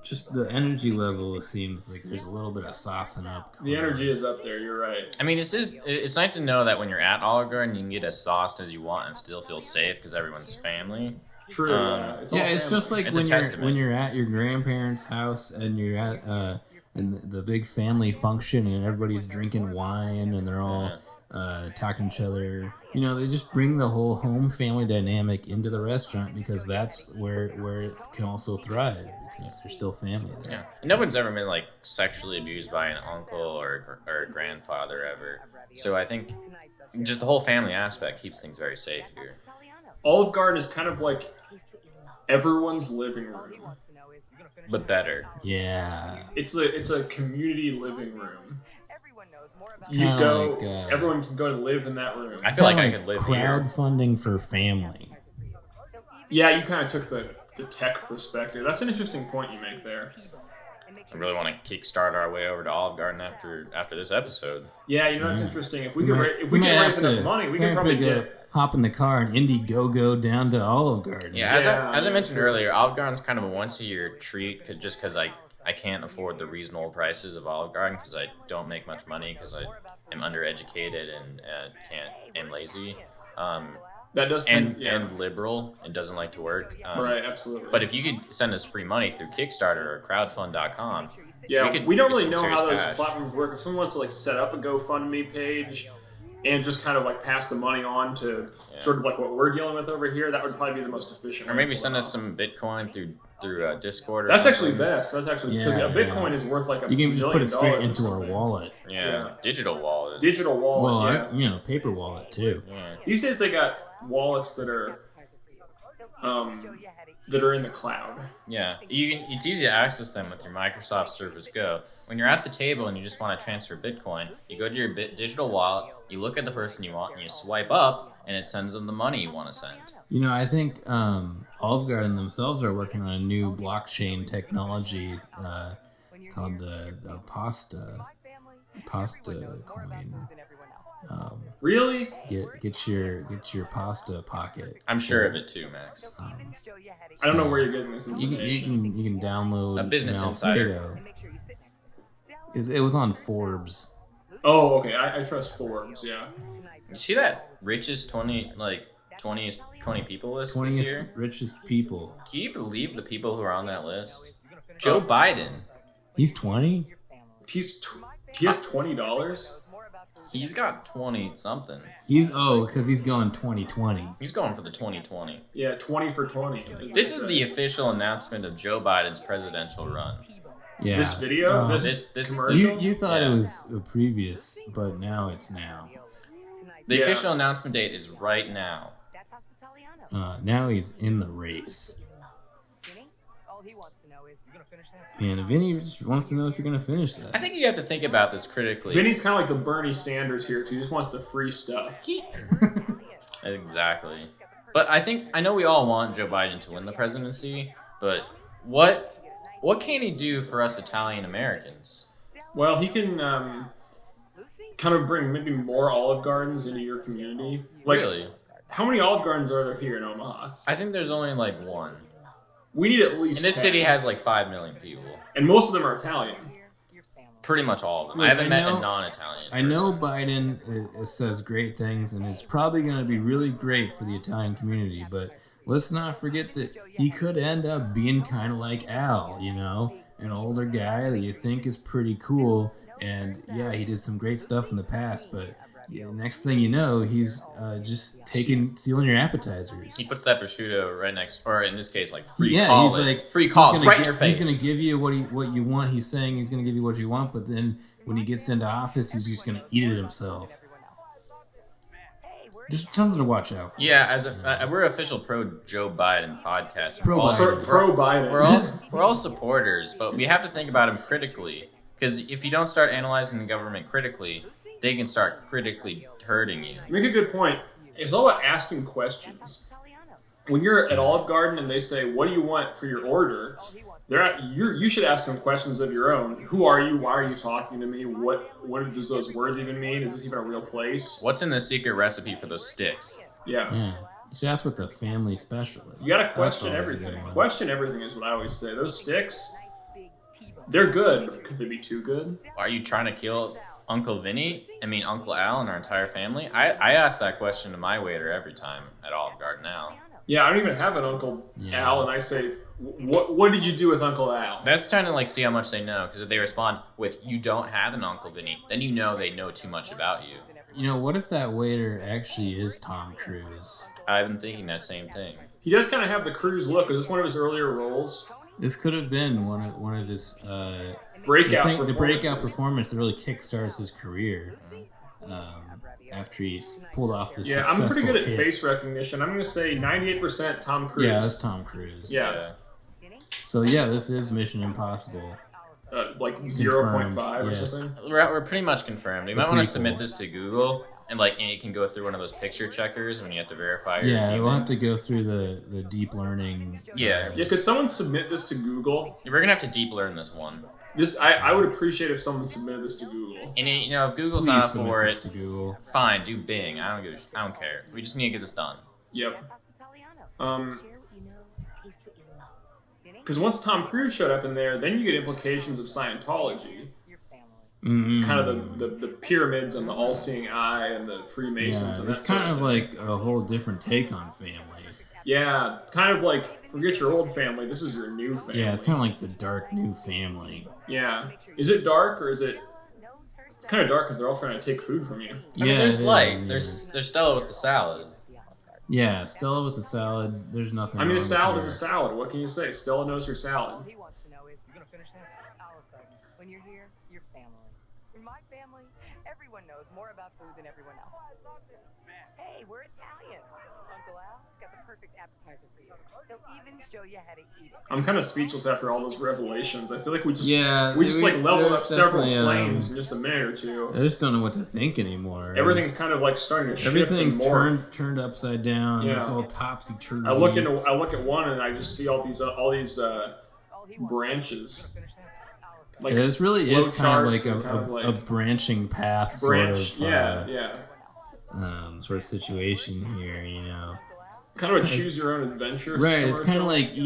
Just the energy level seems like there's a little bit of saucing up. The energy is up there. You're right. I mean, it's nice to know that when you're at Olive Garden, you can get as sauced as you want and still feel safe because everyone's family. True. It's all It's family. just like It's a when testament. you're at your grandparents' house and you're at in the big family function and everybody's drinking wine and they're all talking to each other. They just bring the whole home family dynamic into the restaurant because that's where it can also thrive because there's still family there. Yeah, and no one's ever been like sexually abused by an uncle or a grandfather ever. So I think just the whole family aspect keeps things very safe here. Olive Garden is kind of like everyone's living room. But better. Yeah. It's a community living room. You Kinda go. like, Everyone can go to live in that room. I feel like I could live here. Crowdfunding for family. Yeah, you kind of took the tech perspective. That's an interesting point you make there. I really want to kickstart our way over to Olive Garden after this episode. Yeah, that's interesting. If we could might raise have enough to- money, we might could have probably to get. hop in the car and Indiegogo down to Olive Garden. Yeah, as I Yeah, mentioned true. earlier, Olive Garden's kind of a once-a-year treat just because I can't afford the reasonable prices of Olive Garden because I don't make much money because I am undereducated and am lazy. That does tend, And liberal and doesn't like to work. Right, absolutely. But if you could send us free money through Kickstarter or crowdfund.com, yeah, we don't get really some know serious how those cash. platforms work. If someone wants to like set up a GoFundMe page and just kind of like pass the money on to sort of like what we're dealing with over here, that would probably be the most efficient. Or maybe send us some Bitcoin through Discord. Or That's something. actually best. That's actually because a Bitcoin is worth like You can just put it straight $1 into our something. wallet. Yeah, digital wallet. Digital wallet. Well, paper wallet too. Yeah. These days they got wallets that are in the cloud. Yeah, it's easy to access them with your Microsoft Surface Go. When you're at the table and you just want to transfer Bitcoin, you go to your digital wallet, you look at the person you want, and you swipe up, and it sends them the money you want to send. I think Olive Garden themselves are working on a new blockchain technology called the pasta coin. Really? Get your pasta pocket. I'm sure of it too, Max. I don't know where you're getting this information. You can download A Business Insider. It was on Forbes. Oh, okay. I trust Forbes. Yeah. You see that richest 20 people list this 20th year? richest people. Can you believe the people who are on that list? Joe Biden. He's 20. He has $20. He's got 20 something. Because he's going 2020. He's going for the 2020. Yeah, 20 for 20. This is the official announcement of Joe Biden's presidential run. Yeah. This video, This commercial. You thought it was a previous, but now it's now. The official announcement date is right now. Now he's in the race. And Vinny just wants to know if you're going to finish that. I think you have to think about this critically. Vinny's kind of like the Bernie Sanders here because he just wants the free stuff. Exactly. But I know we all want Joe Biden to win the presidency, but what can he do for us Italian Americans? Well, he can kind of bring maybe more Olive Gardens into your community. Like, Really? how many Olive Gardens are there here in Omaha? I think there's only like one. We need at least And this 10. city has like 5 million people. And most of them are Italian. Pretty much all of them. Look, I haven't I met know- a non-Italian I know person. Biden says great things, and it's probably going to be really great for the Italian community, but let's not forget that he could end up being kind of like Al, an older guy that you think is pretty cool, and yeah, he did some great stuff in the past, but next thing you know, he's just stealing your appetizers. He puts that prosciutto right next, or in this case, like free He's collard. like Free collard, he's gonna right in your face. He's gonna give you what you want. He's saying he's gonna give you what you want, but then when he gets into office, he's just gonna eat it himself. Just something to watch out for. Yeah, we're official pro Joe Biden podcast. Pro We're all- Biden. Pro Biden. We're all supporters, but we have to think about him critically. Because if you don't start analyzing the government critically, they can start critically hurting you. You make a good point. It's all about asking questions. When you're at Olive Garden and they say, "What do you want for your order?" You should ask some questions of your own. Who are you? Why are you talking to me? What does those words even mean? Is this even a real place? What's in the secret recipe for those sticks? Yeah. Yeah. You should ask what the family special is. You gotta That's question always a everything. good one. Question everything is what I always say. Those sticks, they're good, but could they be too good? Are you trying to kill Uncle Al and our entire family? I ask that question to my waiter every time at Olive Garden now. Yeah, I don't even have an Uncle Al, and I say, "What did you do with Uncle Al?" That's trying to see how much they know, because if they respond with "You don't have an Uncle Vinny," then you know they know too much about you. What if that waiter actually is Tom Cruise? I've been thinking that same thing. He does kind of have the Cruise look. Is this one of his earlier roles? This could have been one of his The breakout performance that really kickstarts his career. After he's pulled off this. Yeah, I'm pretty good at hit. face recognition. I'm going to say 98% Tom Cruise. Yeah, that's Tom Cruise. Yeah. So yeah, this is Mission Impossible. Like 0.5 or yes. something. We're pretty much confirmed. We The might want to prequel. submit this to Google, and it can go through one of those picture checkers when you have to verify your Yeah, human. we'll have to go through the deep learning. Yeah. Yeah, could someone submit this to Google? We're gonna have to deep learn this one. I would appreciate if someone submitted this to Google. And if Google's Please not up submit for this it, to Google. fine, do Bing. I don't care. We just need to get this done. Yep. Because once Tom Cruise showed up in there, then you get implications of Scientology. kind of the pyramids and the all-seeing eye and the Freemasons. Yeah, and that it's kind sort of like a whole different take on family. Yeah, kind of like forget your old family. This is your new family. Yeah, it's kind of like the dark new family. Yeah. Is it dark or is it? It's kind of dark because they're all trying to take food from you. I mean, there's light. There's Stella with the salad. Yeah, Stella with the salad. There's nothing. I mean, a wrong salad with is a her. salad. What can you say? Stella knows her salad. He wants to know is, you're gonna finish that? Olive Garden. When you're here, you're family. In my family, everyone knows more about food than everyone else. Hey, we're Italian. Uncle Al's got the perfect appetizer for you. He'll even show you how to eat it. I'm kind of speechless after all those revelations. I feel like we just Yeah, leveled up there's several definitely, planes in just a minute or two. I just don't know what to think anymore. Everything's kind of like starting to shift Everything's and morph. turned upside down. Yeah. It's all topsy turvy. I look at one and I just see all these branches. Like Yeah, this really is kind of like flowcharts and kind of a branching path branch. sort of Yeah. sort of situation here, you know. Kind of a choose your own adventure. Right, it's kind of commercial. like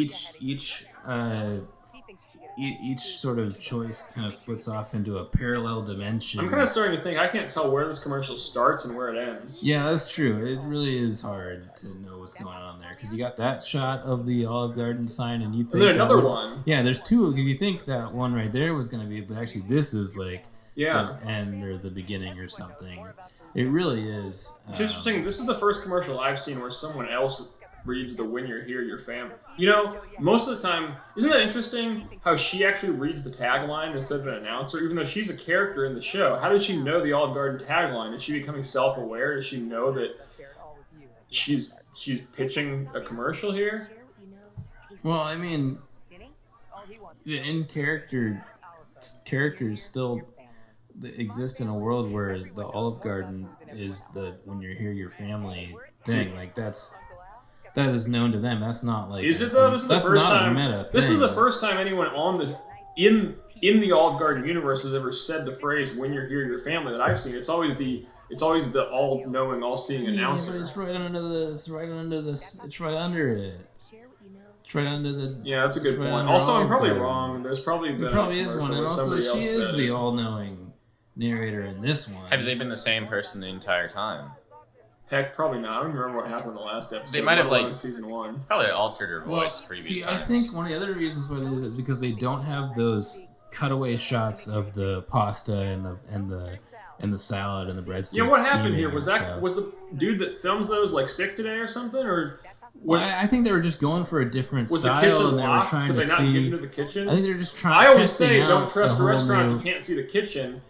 each sort of choice kind of splits off into a parallel dimension. I'm kind of starting to think I can't tell where this commercial starts and where it ends. Yeah, that's true. It really is hard to know what's going on there because you got that shot of the Olive Garden sign, and you think And then that another would- one. Yeah, there's two because you think that one right there was going to be, but actually this is like Yeah. the end or the beginning or something. It really is. It's interesting. This is the first commercial I've seen where someone else reads the "When you're here, your family." You know, most of the time, isn't that interesting how she actually reads the tagline instead of an announcer, even though she's a character in the show? How does she know the Olive Garden tagline? Is she becoming self-aware? Does she know that she's pitching a commercial here? Well, I mean, the in characters still exist in a world where the Olive Garden is the "when you're here, your family" thing. Like that is known to them. That's not like Is it though? This is the that's first not a time. meta This is thing. the first time anyone on the in the Olive Garden universe has ever said the phrase "When you're here, your family" that I've seen. It's always the all-knowing, all-seeing Yeah, announcer. but it's right under this. It's right under this. It's right under it. It's right under the. Yeah, that's a good it's right point. under Also, I'm Olive probably Garden. wrong. There's probably been There probably a is commercial one, and where also somebody she else is said the it. all-knowing narrator in this one. Have they been the same person the entire time? Heck, probably not. I don't remember what happened in the last episode. They might have, let alone like- in season one. Probably altered her Well, voice previous see, times. I think one of the other reasons why they did it is because they don't have those cutaway shots of the pasta and the salad and the breadsticks. Yeah, what happened steaming here? and Was that stuff. was the dude that films those like sick today or something, or Well, I think they were just going for a different was the style, kitchen and they were locked? trying Could to they not see. get into the kitchen? I think they're just trying. I always testing say out don't trust a whole restaurant new- if you can't see the kitchen.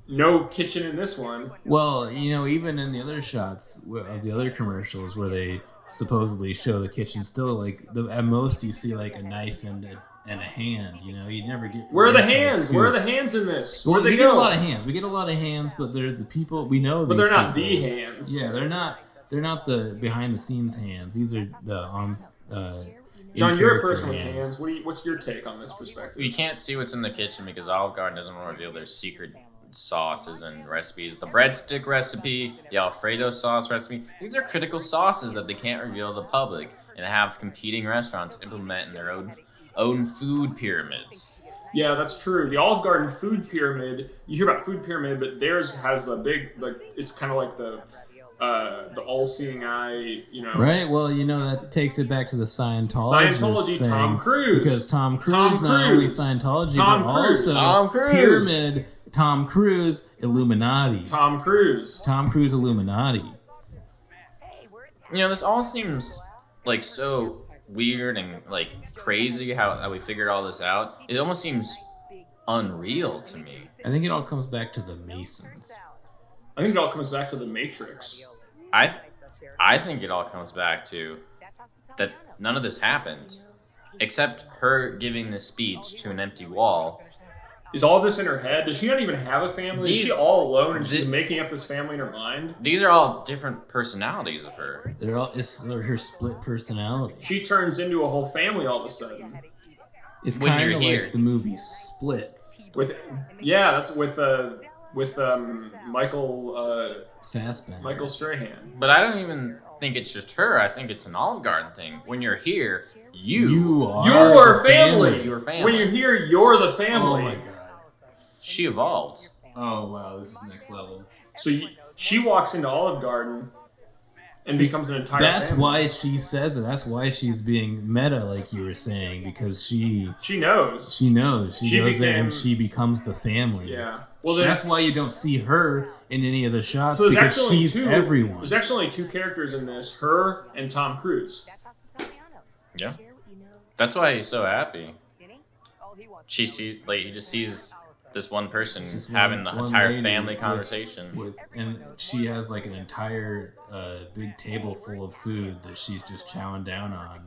No kitchen in this one. Well, you know, even in the other shots of the other commercials where they supposedly show the kitchen, still like at most you see like a knife and a hand. You know, you never get. Where are the inside hands? scoop. Where are the hands in this? Well, Where'd we they get a go? lot of hands. We get a lot of hands, but they're the people we know. But these they're not people. the hands. Yeah, they're not. They're not the behind the scenes hands. These are the on. John, you're a in-character person with hands. What's your take on this perspective? You can't see what's in the kitchen because Olive Garden doesn't want to reveal their secret sauces and recipes. The breadstick recipe, the Alfredo sauce recipe, these are critical sauces that they can't reveal to the public and have competing restaurants implement in their own food pyramids. Yeah, that's true. The Olive Garden food pyramid. You hear about food pyramid, but theirs has a big it's kind of like the all-seeing eye. You know. Right. Well, you know that takes it back to the Scientology Scientology, thing, Tom Cruise. because Tom Cruise Tom not only Cruise. Scientology Tom but Cruise. also Tom Cruise. pyramid. Tom Cruise Illuminati. Tom Cruise. Tom Cruise Illuminati. You know, this all seems like so weird and like crazy how we figured all this out. It almost seems unreal to me. I think it all comes back to the Masons. I think it all comes back to the Matrix. I think it all comes back to that none of this happened, except her giving this speech to an empty wall. Is all this in her head? Does she not even have a family? Is she These- all alone and she's thi- making up this family in her mind? These are all different personalities of her. It's her split personality. She turns into a whole family all of a sudden. It's When kind you're of here. like the movie Split. That's with Fassbender. Michael Strahan. But I don't even think it's just her. I think it's an Olive Garden thing. When you're here, you are Your the family. Your family. When you're here, you're the family. Oh my god. She evolved. Oh wow, this is next level. So she walks into Olive Garden and becomes an entire That's family. why she says it. That's why she's being meta, like you were saying, because she knows. She knows. She goes there and became- she becomes the family. Yeah. Well, That's why you don't see her in any of the shots, so there's because actually she's everyone. There's actually only 2 characters in this: her and Tom Cruise. Yeah. That's why he's so happy. She sees, like, he just sees this one person Just having the one entire lady family conversation. and she has like an entire big table full of food that she's just chowing down on.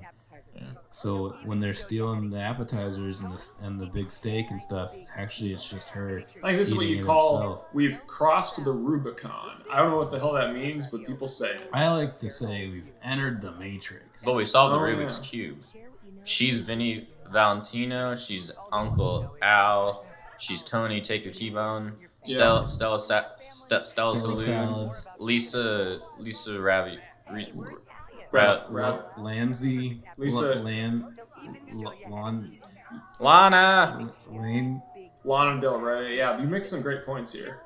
Yeah. So when they're stealing the appetizers and the big steak and stuff, actually it's just her. I think this is what eating you it call herself. we've crossed the Rubicon. I don't know what the hell that means, but people say it. I like to say we've entered the Matrix. But we solved the Oh, Rubik's yeah. Cube. She's Vinny Valentino. She's Uncle Al. She's Tony. Take your T-bone. Yeah. Stella Saloon. Salads. Lisa Ravi. Lanzi. Lisa- Lana. Lane. Lana Del Rey. Yeah, you make some great points here.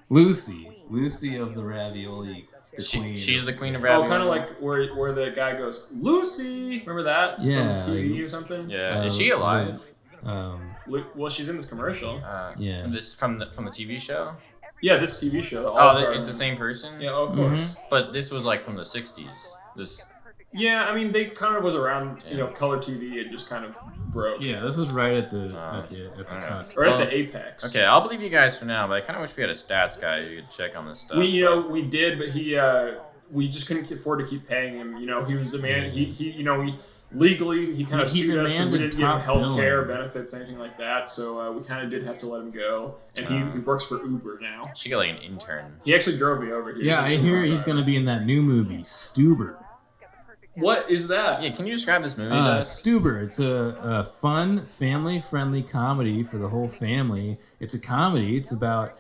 Lucy of the ravioli. The queen. She's the queen of Oh, ravioli. kind of like where the guy goes, Lucy. Remember that? Yeah, From TV like- or something. Yeah. Is she alive? Well, she's in this commercial. Yeah. This from the TV show. Yeah, this TV show. Oh, Olive Garden. it's the same person. Yeah, of course. But this was like from the '60s. This. Yeah, I mean, they kind of was around, color TV. It just kind of broke. Yeah, this was right at the alright. cusp. Or at Well, the apex. Okay, I'll believe you guys for now, but I kind of wish we had a stats guy who could check on this stuff. We did, but we just couldn't afford to keep paying him. He was the man. He legally he kind of He sued us because we demanded didn't give him top health care billing. benefits, anything like that. So we kind of did have to let him go. And he works for Uber now. She got like an intern. He actually drove me over here. Yeah, I hear he's going to be in that new movie, Stuber. What is that? Yeah, can you describe this movie to us? Stuber. It's a fun, family-friendly comedy for the whole family. It's a comedy. It's about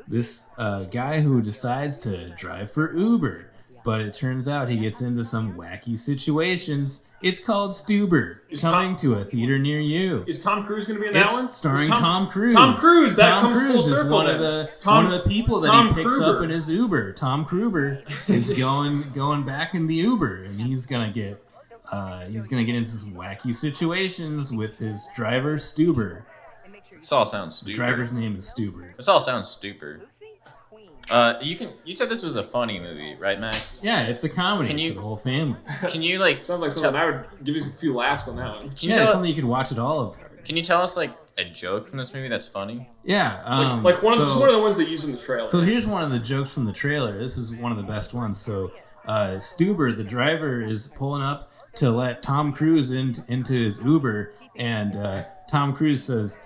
this guy who decides to drive for Uber. But it turns out he gets into some wacky situations. It's called Stuber, coming to a theater near you. Is Tom Cruise going to be in that It's one? starring Is Tom Cruise. Tom Cruise. That Tom comes Cruise full is circle. one then. of the Tom- one of the people that Tom he picks Kruger. up in his Uber. Tom Kruger is going back in the Uber, and he's gonna get into some wacky situations with his driver Stuber. This all sounds The stupid. driver's name is Stuber. This all sounds stupid. You said this was a funny movie, right, Max? Yeah, it's a comedy Can you- for the whole family. Can you like Sounds like something I would give you a few laughs on that one. can you Yeah, it's tell something you could watch at Olive Garden. can you tell us like a joke from this movie that's funny? Yeah, Like one of the ones they use in the trailer. So here's one of the jokes from the trailer. This is one of the best ones. So Stuber, the driver, is pulling up to let Tom Cruise into his Uber, and Tom Cruise says,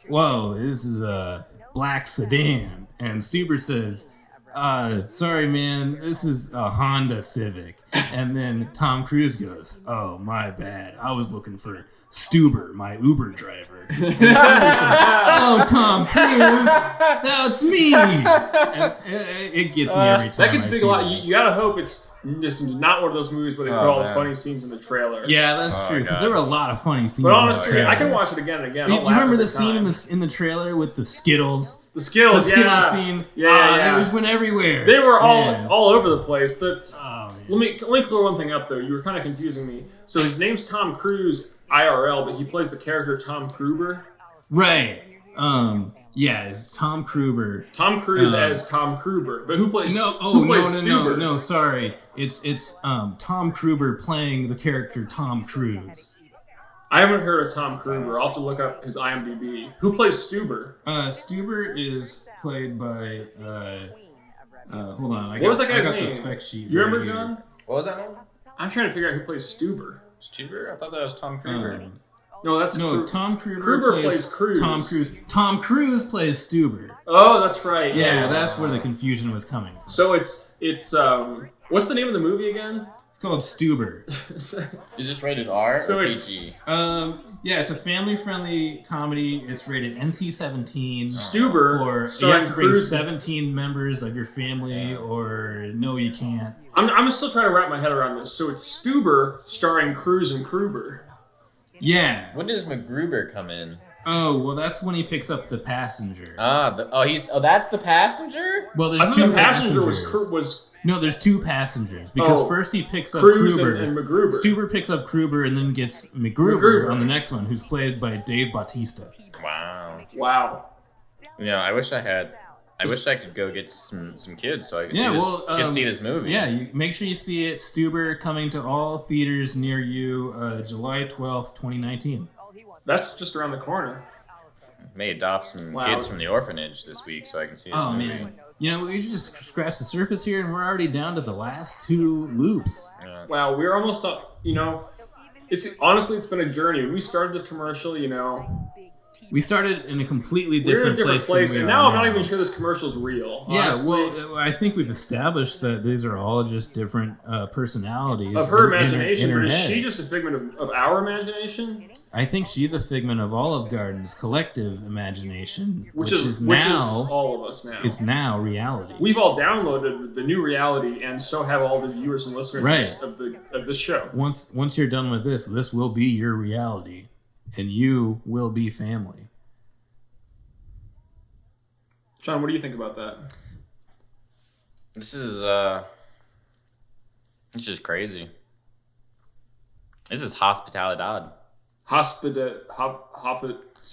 "Whoa, this is a black sedan," and Stuber says, "Sorry, man, this is a Honda Civic." And then Tom Cruise goes, "Oh, my bad. I was looking for Stuber, my Uber driver." And Stuber says, "Oh, Tom Cruise, that's me." And it gets me every time. that gets I big see a lot. that. You gotta hope it's just not one of those movies where they put Oh, all the man. funny scenes in the trailer. Yeah, that's Oh, true. Because God. there were a lot of funny scenes. But in honestly, that trailer. I can watch it again and again. You, I'll you laugh remember every the scene time. in the trailer with the Skittles? The Skittles, The Skittles yeah. scene. Yeah. It was went everywhere. They were Man. all over the place. Oh, man. Let me clear one thing up though. You were kind of confusing me. So his name's Tom Cruise IRL, but he plays the character Tom Kruger. Right. Yeah, it's Tom Kruger. Tom Cruise as Tom Kruger, but who plays? No, who plays no, Stuber? sorry. It's Tom Kruger playing the character Tom Cruise. I haven't heard of Tom Kruger. I'll have to look up his IMDb. Who plays Stuber? Stuber is played by hold on. What was that guy's I got name? the spec sheet. You remember, right here. John? What was that name? I'm trying to figure out who plays Stuber. Stuber? I thought that was Tom Kruger. No, that's No, Kru- Tom Kruger Kruger plays Cruise. Tom Cruise. Tom Cruise plays Stuber. Oh, that's right. Yeah, that's where the confusion was coming from. So it's what's the name of the movie again? It's called Stuber. Is this rated R So or it's- PG? Yeah, it's a family-friendly comedy. It's rated NC-17. Stuber, Or you starring have to bring Cruise. 17 members of your family, Damn. or no, you can't. I'm still trying to wrap my head around this. So it's Stuber starring Cruise and Kruger. Yeah. When does MacGruber come in? Oh, well, that's when he picks up the passenger. That's the passenger? Well, I there's thought two the passenger passengers. was No, there's two passengers because first he picks up Cruz Kruber. and MacGruber. Stuber picks up Kruber and then gets MacGruber on the next one, who's played by Dave Bautista. Wow. I wish I could go get some kids so I could see this movie. Yeah, you make sure you see it. Stuber coming to all theaters near you, July 12th, 2019. That's just around the corner. May adopt some kids from the orphanage this week so I can see this movie. Man. We just scratched the surface here and we're already down to the last two loops. Yeah. Wow, we're almost up. It's been a journey. When we started this commercial, we started in a completely we're in a different different place, than we and are now I'm not even sure this commercial's real. Yeah, honestly. well, I think we've established that these are all just different personalities of her in imagination, her but is head. she just a figment of our imagination? I think she's a figment of Olive Garden's collective imagination, Which is all of us now. It's now reality. We've all downloaded the new reality, and so have all the viewers and listeners of this show. Once you're done with this will be your reality, and you will be family. John, what do you think about that? This is it's just crazy. This is hospitalidad. This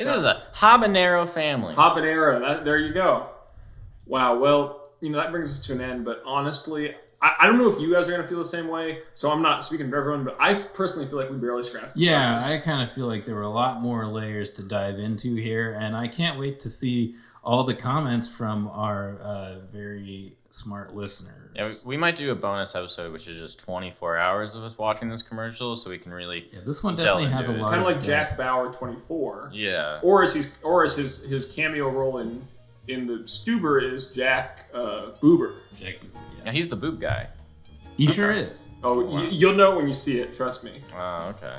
is a habanero family. Habanero. There you go. Wow. Well, that brings us to an end. But honestly, I don't know if you guys are gonna feel the same way. So I'm not speaking for everyone, but I personally feel like we barely scratched the surface. I kind of feel like there were a lot more layers to dive into here, and I can't wait to see all the comments from our very smart listeners. Yeah, we might do a bonus episode, which is just 24 hours of us watching this commercial, so we can really. Yeah, this one definitely has a lot. Kind of like Jack Bauer 24. Yeah. Or as his cameo role in the Stuber is Jack Boober. Jack, yeah, he's the boob guy. He sure is. Oh, wow. You'll know when you see it. Trust me. Oh, okay.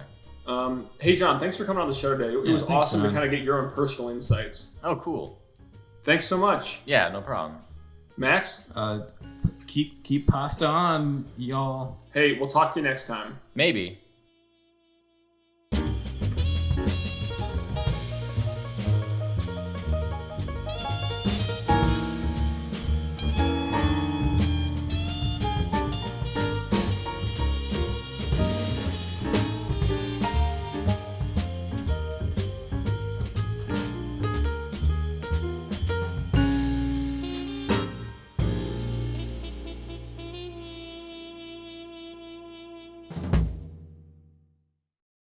Hey John, thanks for coming on the show today. It was awesome to kind of get your own personal insights. Oh, cool. Thanks so much. Yeah, no problem. Max? Keep pasta on, y'all. Hey, we'll talk to you next time. Maybe.